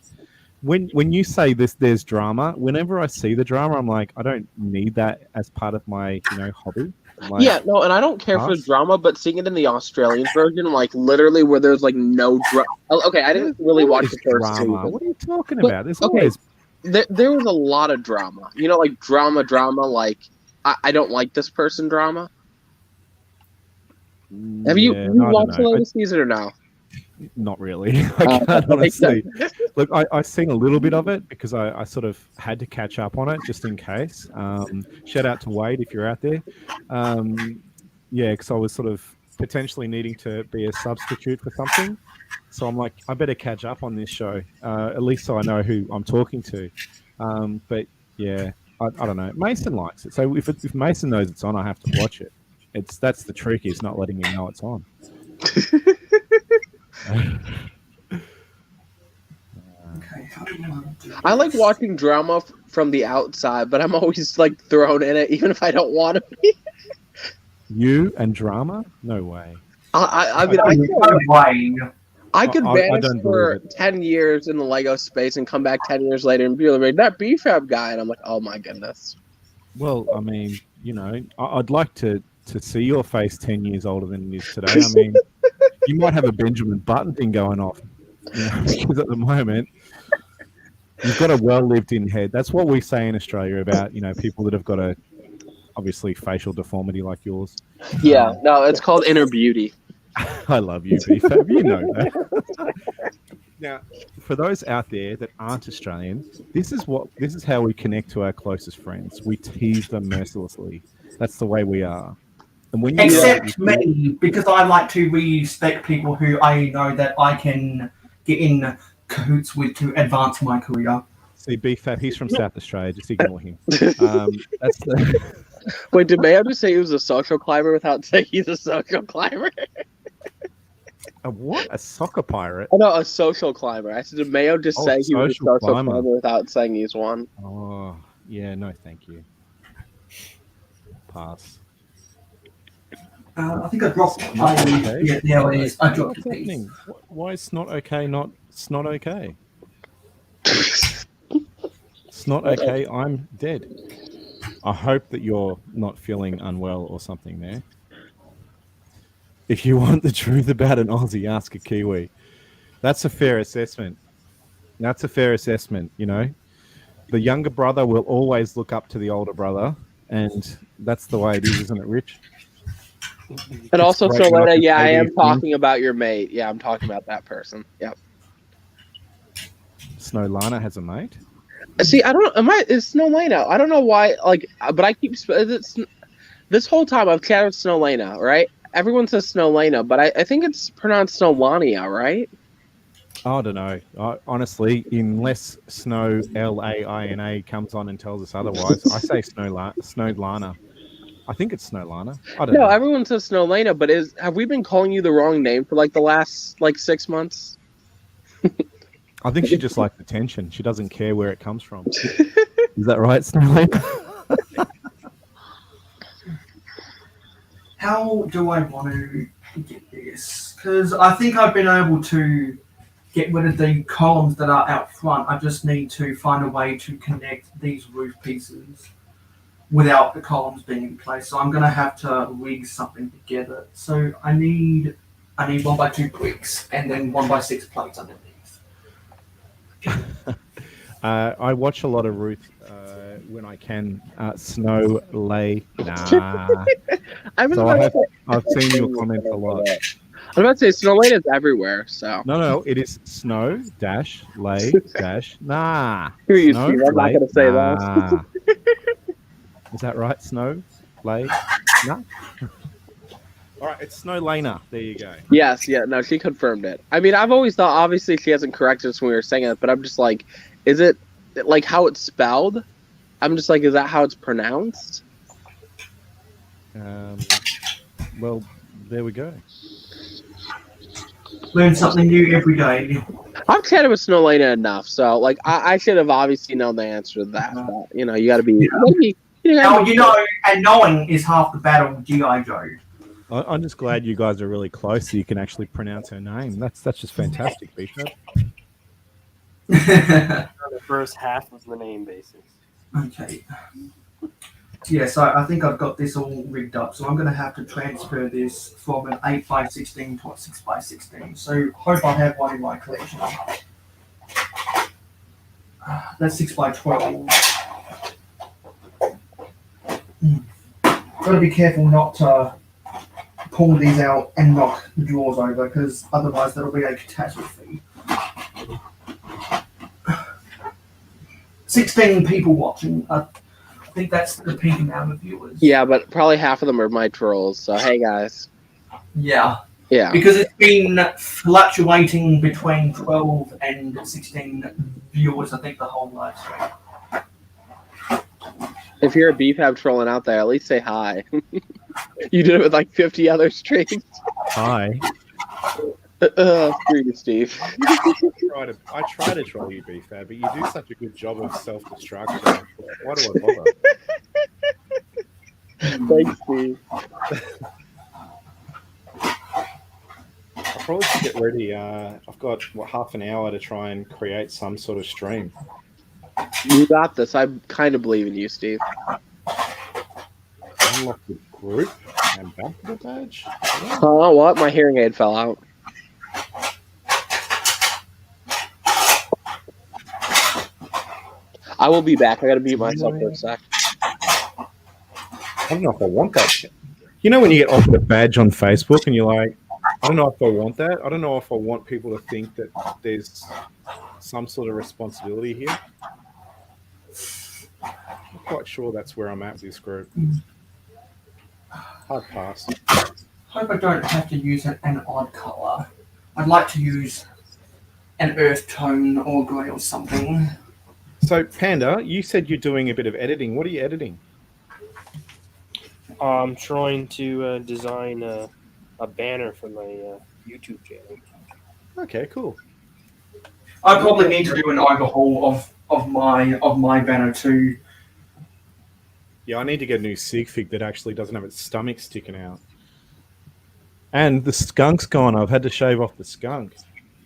when you say there's drama, whenever I see the drama, I'm like, I don't need that as part of my hobby. Like, and I don't care for the drama, but seeing it in the Australian version, like literally where there's like no drama. Okay, I didn't really watch the first season. What are you talking about? There's always there was a lot of drama. Like drama. Like I don't like this person drama. Have you Yeah, no, I don't watched the know. latest season or no? Not really. I can't honestly. Makes Look, I've seen a little bit of it because I sort of had to catch up on it just in case. Shout out to Wade if you're out there. Yeah, because I was sort of potentially needing to be a substitute for something. So I'm like, I better catch up on this show, at least so I know who I'm talking to. But yeah, I don't know. Mason likes it. So if Mason knows it's on, I have to watch it. That's the trick, is not letting him know it's on. Okay, how do you want to do I like this? watching drama from the outside, but I'm always like thrown in it, even if I don't want to be. You and drama? No way. I mean, No way. I could I vanish don't for believe it. 10 years in the Lego space and come back 10 years later and be like, that BFAB guy. And I'm like, oh my goodness. Well, I mean, you know, I'd like to see your face 10 years older than it is today. I mean, you might have a Benjamin Button thing going off. You know, because at the moment, you've got a well-lived-in head. That's what we say in Australia about, you know, people that have got a, obviously, facial deformity like yours. Yeah, no, it's called inner beauty. I love you, BFAB. You know that. Now, for those out there that aren't Australian, this is how we connect to our closest friends. We tease them mercilessly. That's the way we are. And when you Except me, because I like to respect people who I know that I can get in cahoots with to advance my career. see BFAB, he's from South Australia. Just ignore him. That's the. Wait, did Mayo just say he was a social climber without saying he's a social climber? A what? A soccer pirate? Oh, no, a social climber. I said, did Mayo just say he was a social climber. climber without saying he's one? Oh, yeah, no, thank you. Pass. I think I dropped it. Okay. Yeah, there it is. I dropped What's a happening? piece. Why is Snot okay not Snot okay? Snot okay, I'm dead. I hope that you're not feeling unwell or something there. If you want the truth about an Aussie, ask a Kiwi. That's a fair assessment. That's a fair assessment, you know. The younger brother will always look up to the older brother, and that's the way it is, isn't it, Rich? And also, great Solana, not to yeah, I say am these talking about your mate. Yeah, I'm talking about that person. Yep. Snowlana has a mate? See, I don't. It's Snowlana. I don't know why. Like, but I keep. This whole time I've chatted with Snowlana, right? Everyone says Snowlana, but I think it's pronounced Snowlania, right? I don't know. Honestly, unless Snow Laina comes on and tells us otherwise, I say Snowlana. I think it's Snowlana. I don't know. No, everyone says Snowlana, but have we been calling you the wrong name for like the last 6 months? I think she just likes attention. She doesn't care where it comes from. Is that right, Snowlana? How do I want to get this? Because I think I've been able to get rid of the columns that are out front. I just need to find a way to connect these roof pieces without the columns being in place. So I'm going to have to rig something together. So I need 1x2 bricks and then 1x6 plates underneath. I watch a lot of Ruth when I can. Snow lay. Nah. I've seen your comments a lot. I'm about to say Snowlana is everywhere. So No, it is snow dash lay dash nah. Who are you, Snow, Steve? I'm not lay, going to say nah. that. Is that right? Snow lay nah. All right, it's Snowlana. There you go. Yes, yeah, no, she confirmed it. I mean, I've always thought, obviously, she hasn't corrected us when we were saying it, but I'm just like, is it like how it's spelled? I'm just like, is that how it's pronounced? Well, there we go. Learn something new every day. I've chatted with Snowlana enough, so like, I should have obviously known the answer to that. But, you know, you got to be. And knowing is half the battle, G.I. Joe. I'm just glad you guys are really close so you can actually pronounce her name. That's just fantastic, Bishop. The first half of the name basis. Okay. Yeah, so I think I've got this all rigged up. So I'm going to have to transfer this from an 8x16 to a 6x16. So hope I have one in my collection. That's 6x12. Got to be careful not to pull these out and knock the drawers over, because otherwise that'll be a catastrophe. 16 people watching. I think that's the peak amount of viewers. Yeah, but probably half of them are my trolls. So hey, guys. Yeah. Yeah. Because it's been fluctuating between 12 and 16 viewers, I think, the whole live stream. If you're a BFAB trolling out there, at least say hi. You did it with like 50 other streams. Hi. Screw you, Steve. I try to troll you, BFAB, but you do such a good job of self-destruction. Why do I bother? Thanks, Steve. I'll probably should get ready. I've got half an hour to try and create some sort of stream. You got this. I kind of believe in you, Steve. Unlock the group ambassador badge. Oh, what? My hearing aid fell out. I will be back. I gotta mute myself for a sec. I don't know if I want that shit. You know when you get offered a badge on Facebook and you're like, I don't know if I want that. I don't know if I want people to think that there's some sort of responsibility here. I'm not quite sure that's where I'm at with this group. Hard pass. Hope I don't have to use an odd colour. I'd like to use an earth tone or grey or something. So, Panda, you said you're doing a bit of editing. What are you editing? I'm trying to design a banner for my YouTube channel. Okay, cool. I probably need to do an overhaul of my banner too. Yeah, I need to get a new sig that actually doesn't have its stomach sticking out. And the skunk's gone. I've had to shave off the skunk.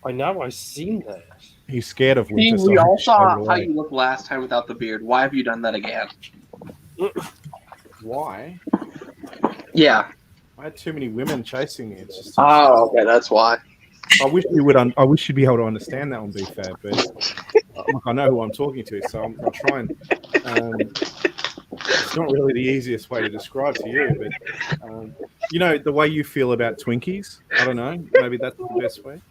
I know, I've seen that. He's scared of winter. Steve, we so I had all to shave saw it how away. you looked last time without the beard. Why have you done that again? Why? Yeah. I had too many women chasing me. It's just. Oh, okay, that's why. I wish you would. I wish you'd be able to understand that one, BFAB. But look, I know who I'm talking to, so I'll try and. It's not really the easiest way to describe to you, but you know the way you feel about Twinkies. I don't know. Maybe that's the best way.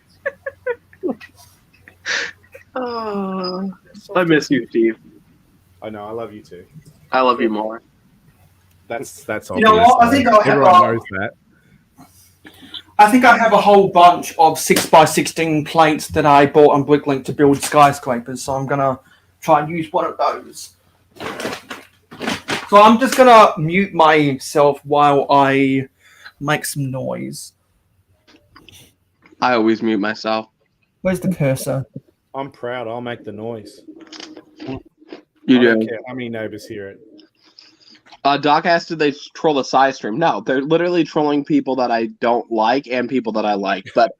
Oh, I miss you, Steve. I know. I love you too. I love you more. That's obvious. You know what? I think I'll have everyone knows that. I think I have a whole bunch of 6x16 plates that I bought on Bricklink to build skyscrapers, so I'm gonna try and use one of those. So I'm just gonna mute myself while I make some noise. I always mute myself. Where's the cursor? I'm proud. I'll make the noise. You I don't do. care how many neighbors hear it. Doc asked, did they troll a side stream? No, they're literally trolling people that I don't like and people that I like. But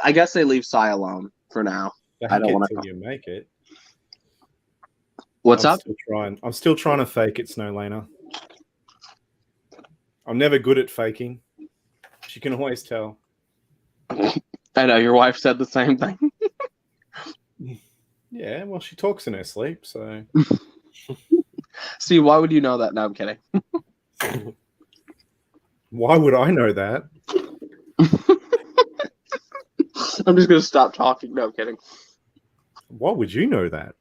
I guess they leave Psy alone for now. I don't want to. You make it. What's I'm up? I'm still trying to fake it, Snowlaner. I'm never good at faking. She can always tell. I know your wife said the same thing. Yeah, well, she talks in her sleep, so. See, why would you know that? No, I'm kidding. Why would I know that? I'm just gonna stop talking. No, I'm kidding. Why would you know that?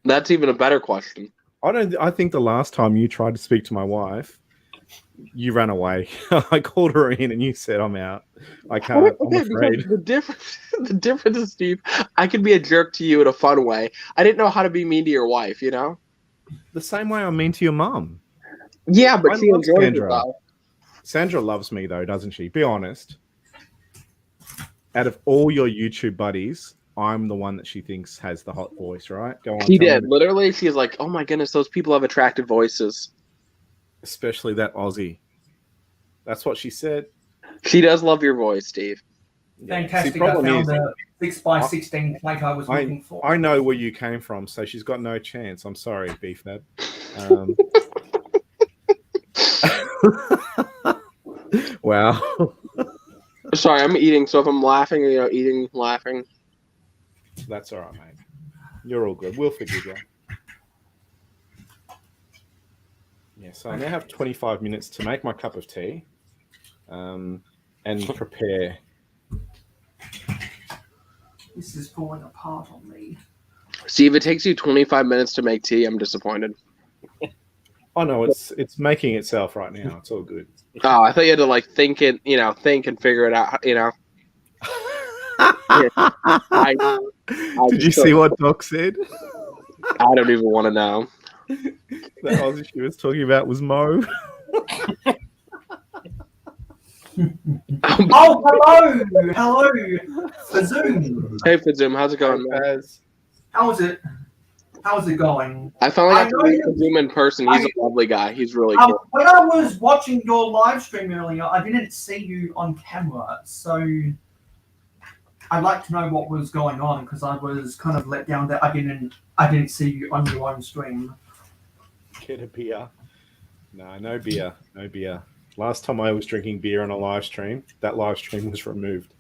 That's even a better question. I think the last time you tried to speak to my wife, you ran away. I called her in and you said, I'm out. I can't. I'm afraid. The difference is, Steve, I could be a jerk to you in a fun way. I didn't know how to be mean to your wife, you know? The same way I'm mean to your mum. Yeah, but she enjoys it, Sandra. though. Sandra loves me, though, doesn't she? Be honest. Out of all your YouTube buddies, I'm the one that she thinks has the hot voice, right? Go on. She did. Literally, she's like, oh my goodness, those people have attractive voices. Especially that Aussie. That's what she said. She does love your voice, Steve. Fantastic. I found the 6x16 plate I was looking for. I know where you came from, so she's got no chance. I'm sorry, BFAB. Wow. Sorry, I'm eating, so if I'm laughing, eating, laughing. That's all right, mate. You're all good. We'll forgive you. Yeah, so I now have 25 minutes to make my cup of tea. and prepare. This is falling apart on me. Steve, it takes you 25 minutes to make tea. I'm disappointed. Oh no, it's making itself right now. It's all good. Oh, I thought you had to like think and figure it out. Did you see what Doc said? I don't even want to know. The Aussie she was talking about was Mo. Oh, hello, Fazoom. Hey, Fazoom, how's it going, man? How's it going? I finally got to meet Fazoom in person. He's a lovely guy. He's really cool. When I was watching your live stream earlier, I didn't see you on camera, so I'd like to know what was going on because I was kind of let down that I didn't see you on your own stream. Get a beer. No beer. Last time I was drinking beer on a live stream, that live stream was removed.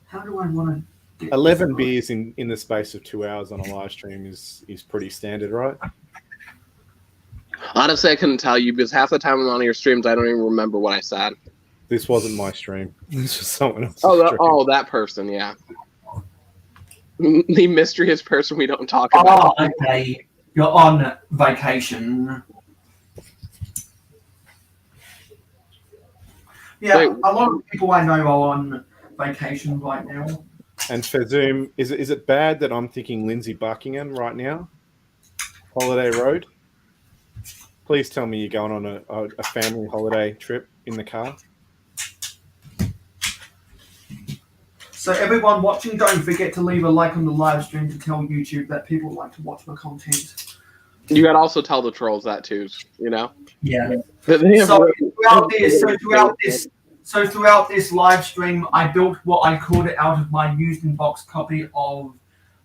How do I want to get 11 beers in the space of 2 hours on a live stream is pretty standard, right? Honestly, I couldn't tell you because half the time I'm on your streams, I don't even remember what I said. This wasn't my stream. This was someone else's stream. That person, yeah. The mysterious person we don't talk about. Oh, okay. You're on vacation. Yeah, wait, a lot of people I know are on vacation right now. And for Zoom, is it bad that I'm thinking Lindsay Buckingham right now? Holiday Road? Please tell me you're going on a family holiday trip in the car. So everyone watching, don't forget to leave a like on the live stream to tell YouTube that people like to watch my content. You gotta also tell the trolls that too, you know? Yeah. So throughout this live stream, I built what I called out of my used in box copy of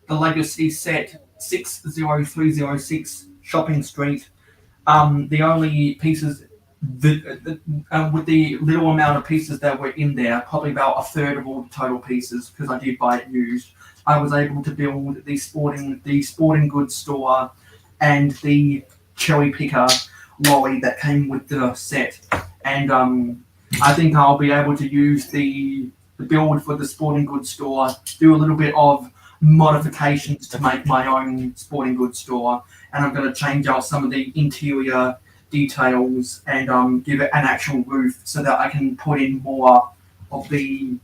the Legacy set 60306 Shopping Street. The only pieces with the little amount of pieces that were in there, probably about a third of all the total pieces, because I did buy it used, I was able to build the sporting goods store and the cherry picker lorry that came with the set. And I think I'll be able to use the build for the sporting goods store, do a little bit of modifications to make my own sporting goods store, and I'm going to change out some of the interior details and give it an actual roof so that I can put in more of the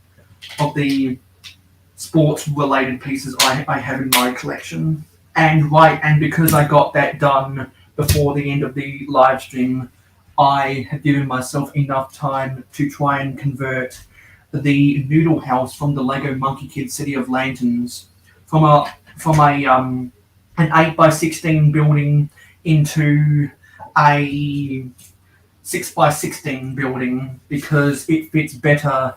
sports related pieces I have in my collection. And because I got that done before the end of the live stream, I have given myself enough time to try and convert the noodle house from the Lego Monkey Kid City of Lanterns from an 8x16 building into a 6x16 building because it fits better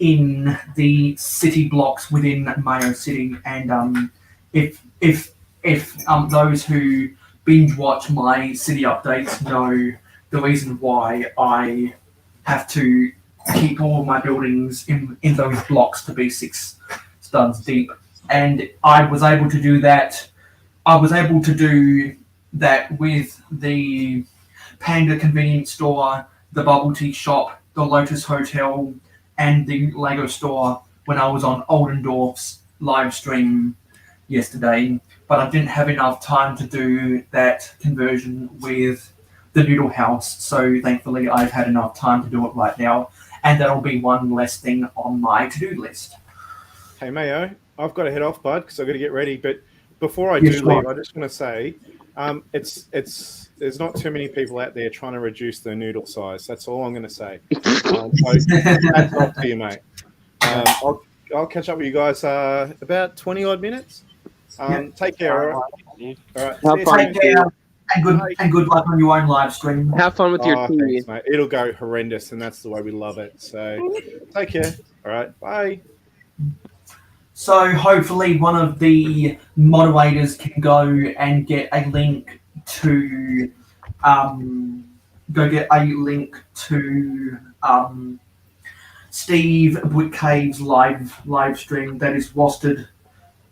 in the city blocks within Mayo City. And if those who binge watch my city updates know the reason why I have to keep all of my buildings in those blocks to be 6 studs deep. And I was able to do that. I was able to do that with the Panda convenience store, the bubble tea shop, the Lotus Hotel, and the Lego store when I was on Oldendorf's live stream yesterday. But I didn't have enough time to do that conversion with the noodle house. So thankfully I've had enough time to do it right now. And that'll be one less thing on my to-do list. Hey Mayo, I've got to head off, bud, because I've got to get ready. But before I leave, I just want to say there's not too many people out there trying to reduce their noodle size. That's all I'm going to say. So hats off to you, mate. I'll catch up with you guys about 20 odd minutes. Take care. All right. Take care. And good luck on your own live stream. Have fun with your tea. Thanks, mate. It'll go horrendous, and that's the way we love it. So take care. All right. Bye. So hopefully one of the moderators can go and get a link to Steve Woodcave's live stream that is rostered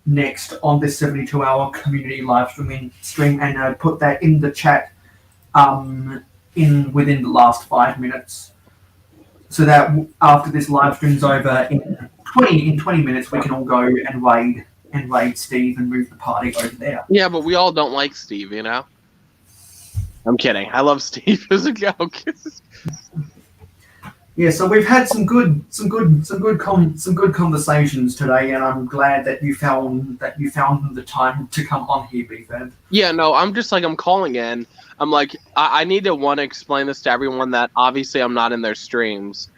next on this 72-hour community live stream, and put that in the chat within the last 5 minutes, so that after this live stream's over, in 20 minutes we can all go and raid Steve and move the party over there. Yeah, but we all don't like Steve, you know. I'm kidding. I love Steve as a joke. Yeah, so we've had some good conversations today, and I'm glad that you found the time to come on here, BFAB. Yeah, no, I'm just like, I'm calling in. I'm like, I need to explain this to everyone that obviously I'm not in their streams,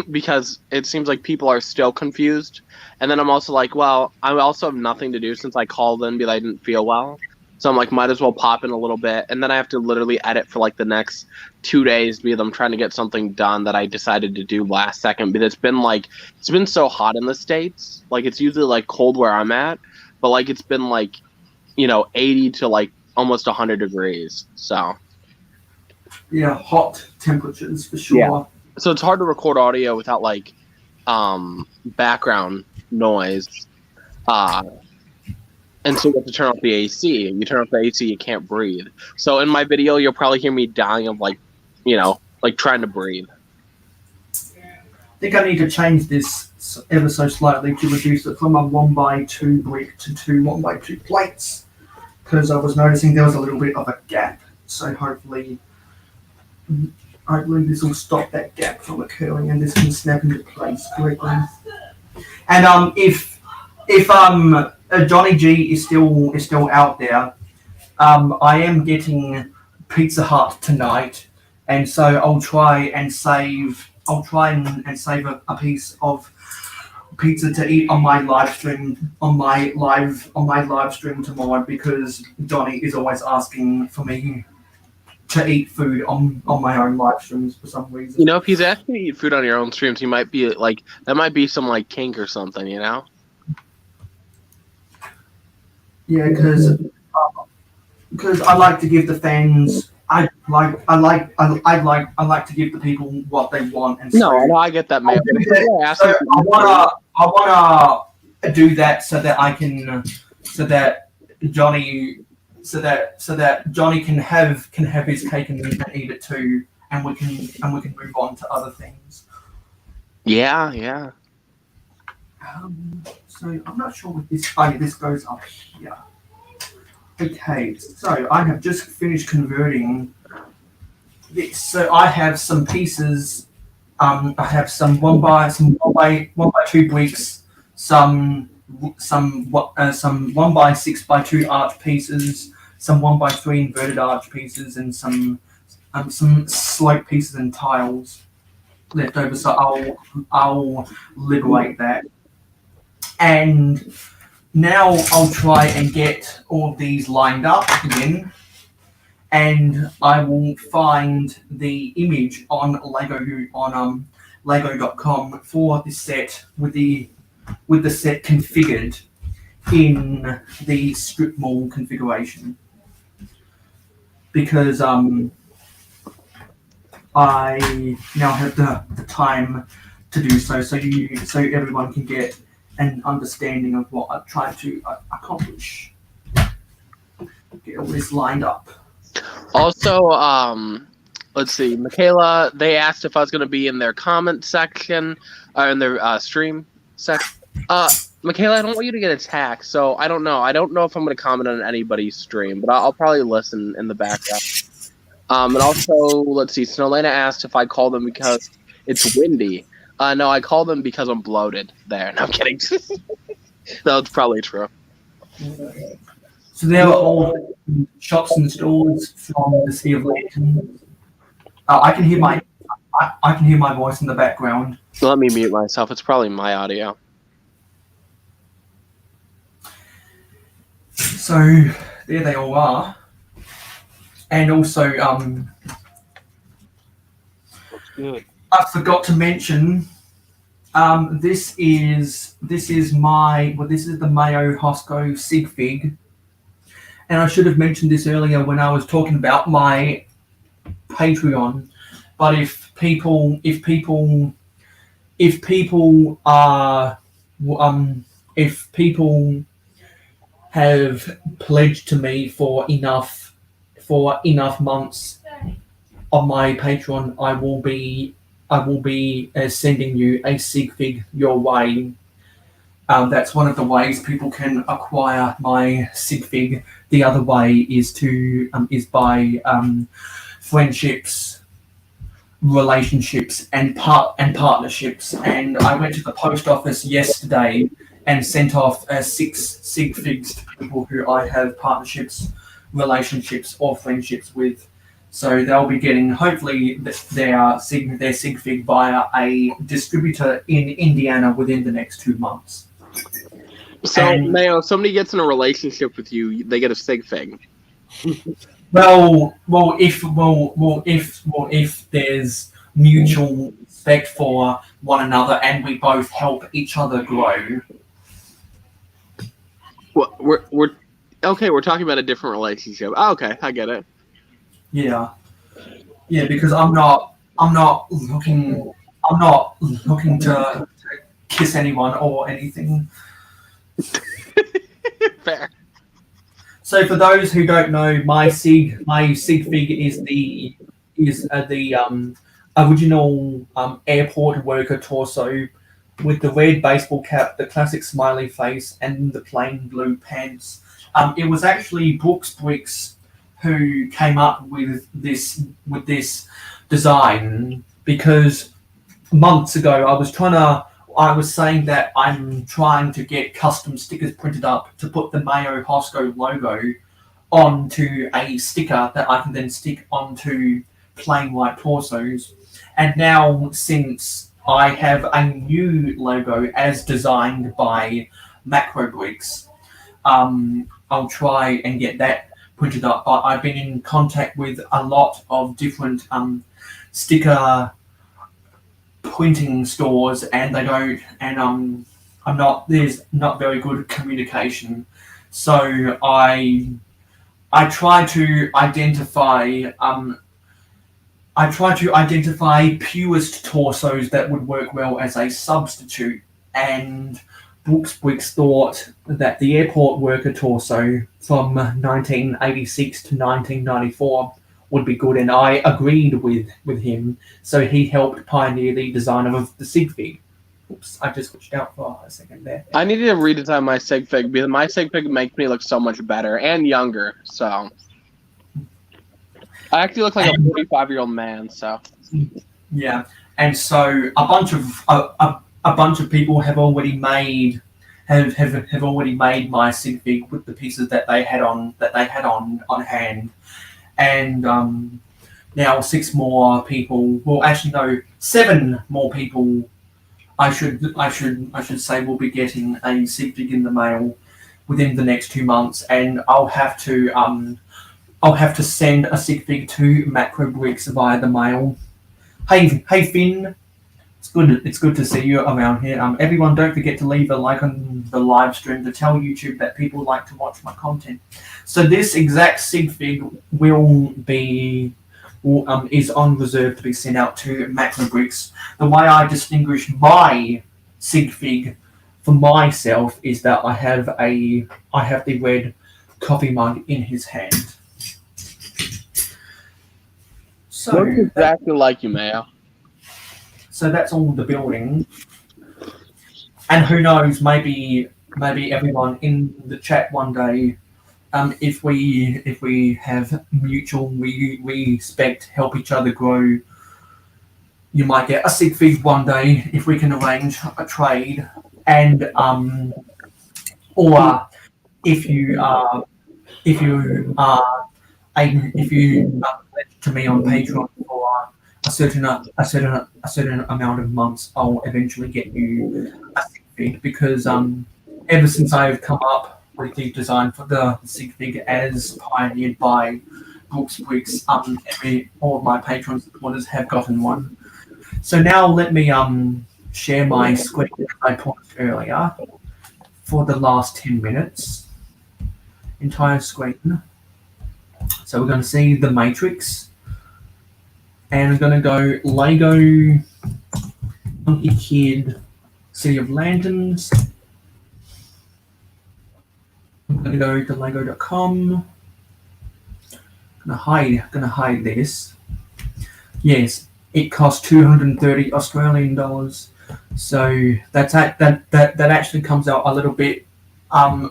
because it seems like people are still confused. And then I'm also like, well, I also have nothing to do since I called in because I didn't feel well. So I'm like, might as well pop in a little bit. And then I have to literally edit for like the next 2 days because I'm trying to get something done that I decided to do last second. But it's been so hot in the States. Like, it's usually like cold where I'm at, but like it's been like, 80 to like almost 100 degrees. So yeah, hot temperatures for sure. Yeah. So it's hard to record audio without like background noise. And so you have to turn off the AC. You turn off the AC, you can't breathe. So in my video, you'll probably hear me dying of like trying to breathe. I think I need to change this ever so slightly to reduce it from a 1x2 brick to 2 1x2 plates, because I was noticing there was a little bit of a gap. So hopefully this will stop that gap from occurring, and this can snap into place correctly. And if Johnny G is still out there, I am getting Pizza Hut tonight, and so I'll try and save a piece of pizza to eat on my live stream tomorrow, because Johnny is always asking for me to eat food on my own live streams for some reason. If he's asking you to eat food on your own streams, he might be like, that might be some like kink or something, Yeah, because I like to give the fans. I like to give the people what they want. And so, no, I get that, man. So I wanna do that so that I can, so that Johnny can have his cake and eat it too, and we can move on to other things. Yeah. So I'm not sure what this. Oh, yeah, this goes up here. Okay, so I have just finished converting this. So I have some pieces. I have some 1x2 bricks, some 1x6x2 arch pieces, some 1x3 inverted arch pieces, and some slope pieces and tiles left over. So I'll liberate that. And now I'll try and get all of these lined up again, and I will find the image on Lego.com for this set with the set configured in the strip mall configuration, because I now have the time to do so everyone can get an understanding of what I'm trying to accomplish. Get all this lined up. Also, let's see, Michaela, they asked if I was going to be in their comment section, in their stream section. Michaela, I don't want you to get attacked, so I don't know. I don't know if I'm going to comment on anybody's stream, but I'll probably listen in the background. And also, let's see, Snowlana asked if I call them because it's windy. No, I call them because I'm bloated there. No, I'm kidding. That's probably true. So there are all shops and stores from the Sea of Lanterns. I can hear my voice in the background. Let me mute myself. It's probably my audio. So there they all are, and also Good. I forgot to mention. This is the Mayo Hosko sig fig, and I should have mentioned this earlier when I was talking about my Patreon. But if people have pledged to me for enough months on my Patreon, I will be sending you a sig fig your way. That's one of the ways people can acquire my sig fig. The other way is by friendships, relationships, and partnerships. And I went to the post office yesterday and sent off 6 sig figs to people who I have partnerships, relationships, or friendships with. So they'll be getting, hopefully, their sig fig via a distributor in Indiana within the next 2 months. So, Mayo, if somebody gets in a relationship with you, they get a sig fig. Well, if there's mutual respect for one another and we both help each other grow. Well, we're talking about a different relationship. Oh, okay, I get it. Yeah, because I'm not looking to kiss anyone or anything. Fair. So for those who don't know, my sig fig is the original airport worker torso with the red baseball cap, the classic smiley face, and the plain blue pants. It was actually Bricks who came up with this design, because months ago I was saying that I'm trying to get custom stickers printed up to put the Mayo Hosko logo onto a sticker that I can then stick onto plain white torsos. And now, since I have a new logo as designed by Macro Bricks, I'll try and get that printed up. But I've been in contact with a lot of different sticker printing stores, and they don't, and there's not very good communication. So I try to identify purest torsos that would work well as a substitute, and Bricks thought that the airport worker torso from 1986 to 1994 would be good, and I agreed with him. So he helped pioneer the design of the sig fig. Oops, I just switched out for a second there. I need to redesign my sig fig because my sig fig makes me look so much better and younger. So I actually look like a 45-year-old man. So yeah, and so a bunch of people have already made my sig fig with the pieces that they had on hand. And now 6 more people. Well, actually, no, 7 more people. I should say will be getting a sig fig in the mail within the next 2 months, and I'll have to send a sig fig to Macro Bricks via the mail. Hey Finn, it's good to see you around here. Everyone, don't forget to leave a like on the live stream to tell YouTube that people like to watch my content. So this exact sig fig is on reserve to be sent out to Macro Bricks. The way I distinguish my sig fig for myself is that I have the red coffee mug in his hand. So looks exactly like you, Mayo. So that's all the building. And who knows, maybe everyone in the chat one day, if we have mutual respect, help each other grow, you might get a sig fig one day if we can arrange a trade. And or if you pledge to me on Patreon for a certain amount of months, I'll eventually get you a sig fig, because ever since I've come up with the design for the sig fig as pioneered by Bricks, all of my Patreon supporters have gotten one. So now let me share my screen that I promised earlier for the last 10 minutes. Entire screen. So we're going to see the Matrix, and we're going to go Lego, Monkey Kid, City of Lanterns. I'm going to go to lego.com. Gonna hide this. Yes, it cost 230 Australian dollars. So that actually comes out a little bit. I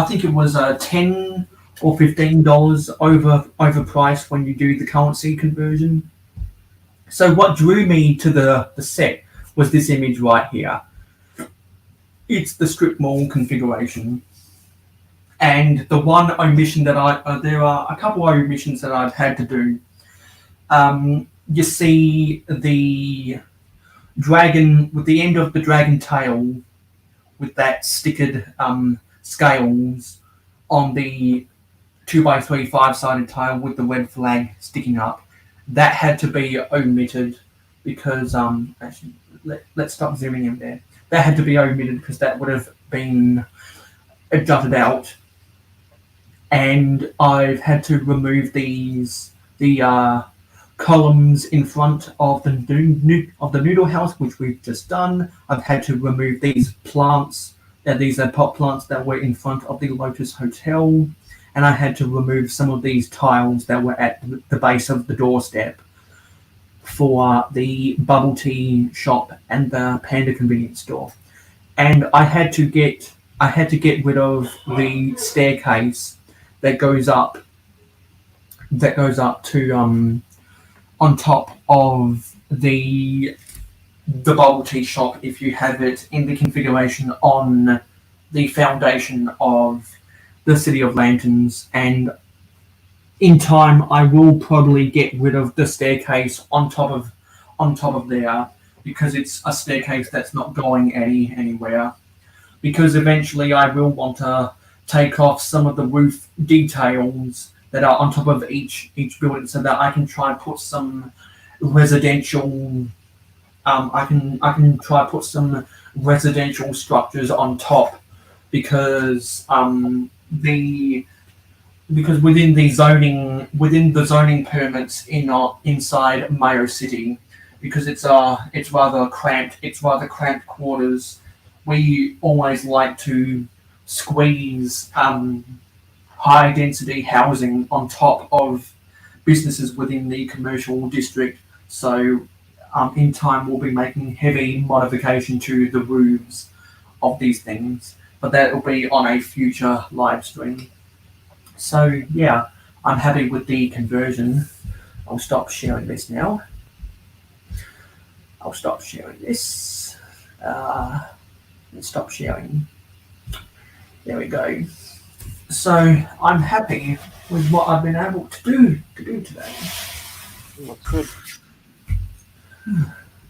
think it was $10 or $15 over price when you do the currency conversion. So what drew me to the set was this image right here. It's the strip mall configuration. And the one omission that there are a couple of omissions that I've had to do. You see the dragon with the end of the dragon tail with that stickered scales on the 2x3 5-sided tile with the red flag sticking up. That had to be omitted because actually let's stop zooming in there. That had to be omitted because that would have been jutted out. And I've had to remove the columns in front of the noodle house, which we've just done. I've had to remove these plants. These are pot plants that were in front of the Lotus Hotel, and I had to remove some of these tiles that were at the base of the doorstep for the bubble tea shop and the Panda convenience store. And I had to get rid of the staircase that goes up to on top of the bubble tea shop if you have it in the configuration on the foundation of the City of Lanterns. And in time I will probably get rid of the staircase on top of there, because it's a staircase that's not going anywhere, because eventually I will want to take off some of the roof details that are on top of each building, so that I can try and put some residential. I can try put some residential structures on top, because within the zoning permits inside Mayo City, because it's rather cramped quarters. We always like to squeeze high density housing on top of businesses within the commercial district. So in time we'll be making heavy modification to the roofs of these things, but that will be on a future live stream. So yeah, I'm happy with the conversion. I'll stop sharing this now. I'll stop sharing this. And stop sharing. There we go. So I'm happy with what I've been able to do today. Good.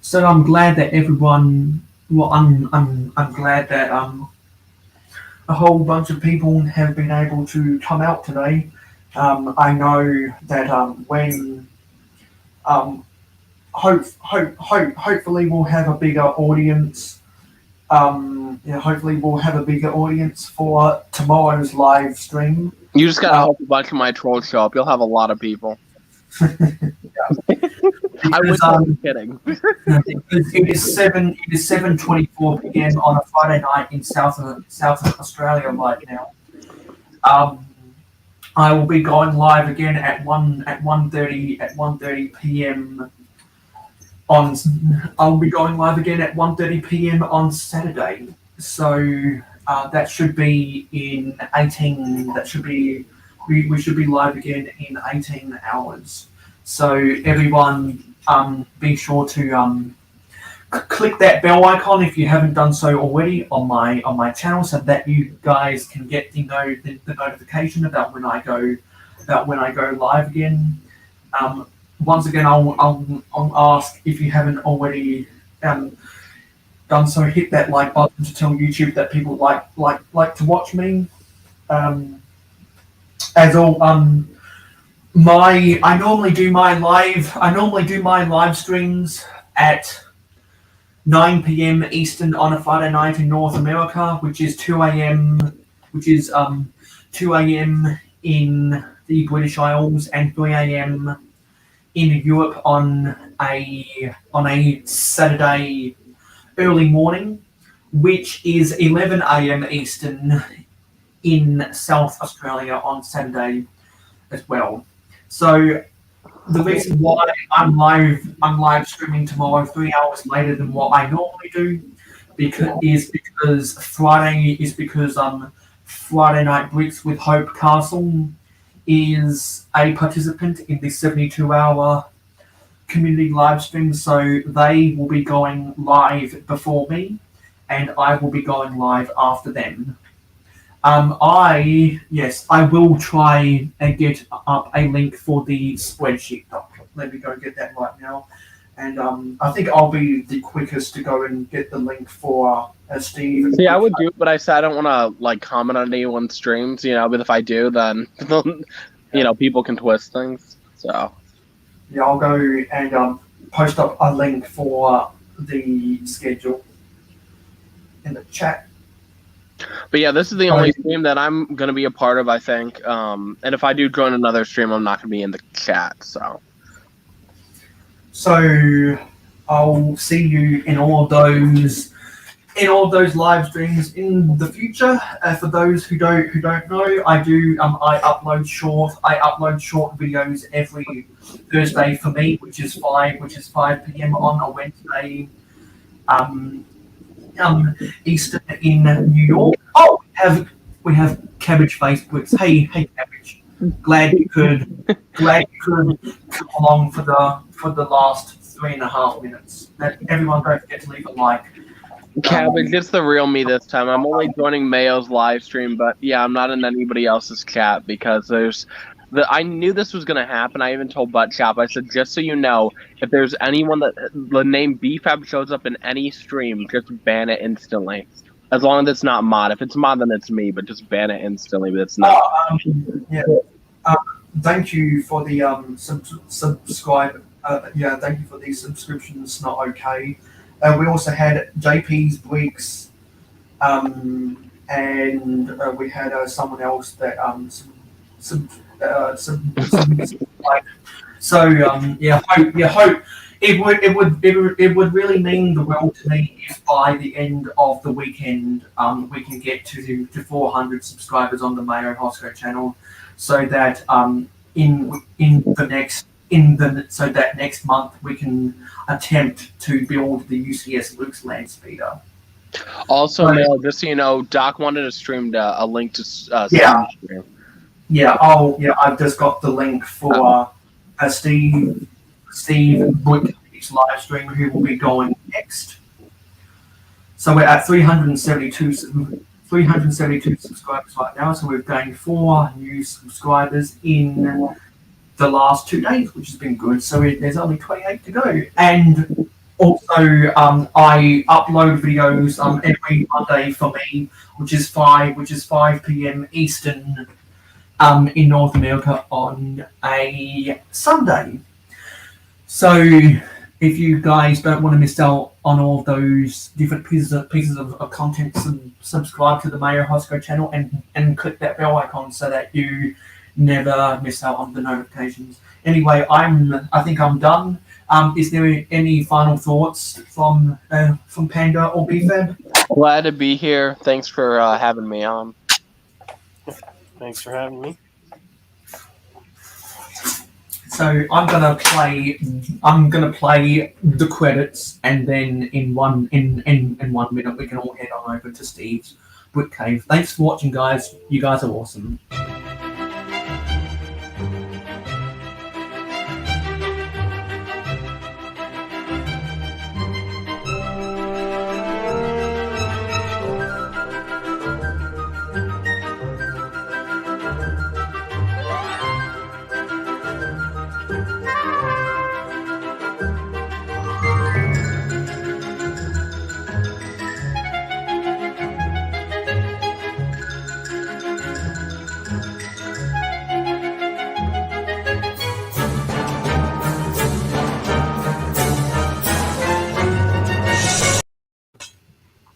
So I'm glad that everyone. Well, I'm glad that a whole bunch of people have been able to come out today. I know that when hopefully we'll have a bigger audience. Hopefully we'll have a bigger audience for tomorrow's live stream. You just gotta hope a bunch of my trolls show up. You'll have a lot of people. I was kidding. It is 7:24 p.m. on a Friday night in South Australia right now. I will be going live again at 1:30 p.m. I'll be going live again at 1:30 p.m. on Saturday. So that should be in 18. That should be we should be live again in 18 hours. So everyone, be sure to click that bell icon if you haven't done so already on my channel, so that you guys can get the notification about when I go live again. Once again, I'll ask, if you haven't already done so, hit that like button to tell YouTube that people like to watch me. As all, I normally do my live streams at 9 p.m. Eastern on a Friday night in North America, which is 2 a.m. in the British Isles, and 3 a.m. in Europe on a Saturday early morning, which is 11 a.m. Eastern in South Australia on Saturday as well. So the reason why I'm live streaming tomorrow 3 hours later than what I normally do, because Friday Night Bricks with Hope Castle is a participant in the 72-hour community live stream, so they will be going live before me, and I will be going live after them. I will try and get up a link for the spreadsheet doc. Let me go get that right now. And I think I'll be the quickest to go and get the link for Steve. See, I would do it, but I said I don't want to comment on anyone's streams, but if I do, then people can twist things. So yeah, I'll go and post up a link for the schedule in the chat. But yeah, this is the only stream that I'm going to be a part of, I think. And if I do join another stream, I'm not going to be in the chat. So I'll see you in all of those live streams in the future. For those who don't know, I upload short videos every Thursday for me, which is 5 p.m. on a Wednesday. Eastern in New York. Oh, we have Cabbage Facebooks. Hey, Cabbage. Glad you could come along for the last 3.5 minutes. Everyone don't forget to leave a like. Cabbage, it's the real me this time. I'm only joining Mayo's live stream, but yeah, I'm not in anybody else's chat because I knew this was going to happen. I even told Buttchop, I said, just so you know, if there's anyone that the name BFAB shows up in any stream, just ban it instantly. As long as it's not mod. If it's mod, then it's me, but just ban it instantly. But it's not. Thank you for the subscribe. Thank you for the subscriptions. Not okay. We also had JP's Bricks, and we had someone else that hope it would really mean the world to me if by the end of the weekend we can get to 400 subscribers on the Mayo Hosko channel, so that next month we can attempt to build the UCS Luke's land speeder. Also, Mail, just so you know, Doc wanted to stream a link to stream. I've just got the link for Steve Brick's live stream, who will be going next. So we're at 372 subscribers right now. So we've gained 4 new subscribers in the last 2 days, which has been good. So there's only 28 to go. And also, I upload videos every Monday for me, which is 5 p.m. Eastern in North America on a Sunday. So if you guys don't want to miss out on all of those different pieces of content, subscribe to the Mayo Hosko channel and click that bell icon so that you never miss out on the notifications. Anyway, I think I'm done. Is there any final thoughts from Panda or BFAB? Glad to be here. Thanks for having me on. Thanks for having me. So I'm gonna play the credits, and then in 1 minute we can all head on over to Steve's Brick Cave. Thanks for watching, guys. You guys are awesome.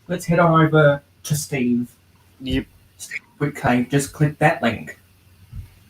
Let's head on over to Steve. Yep. Steve Brick Cave. Just click that link.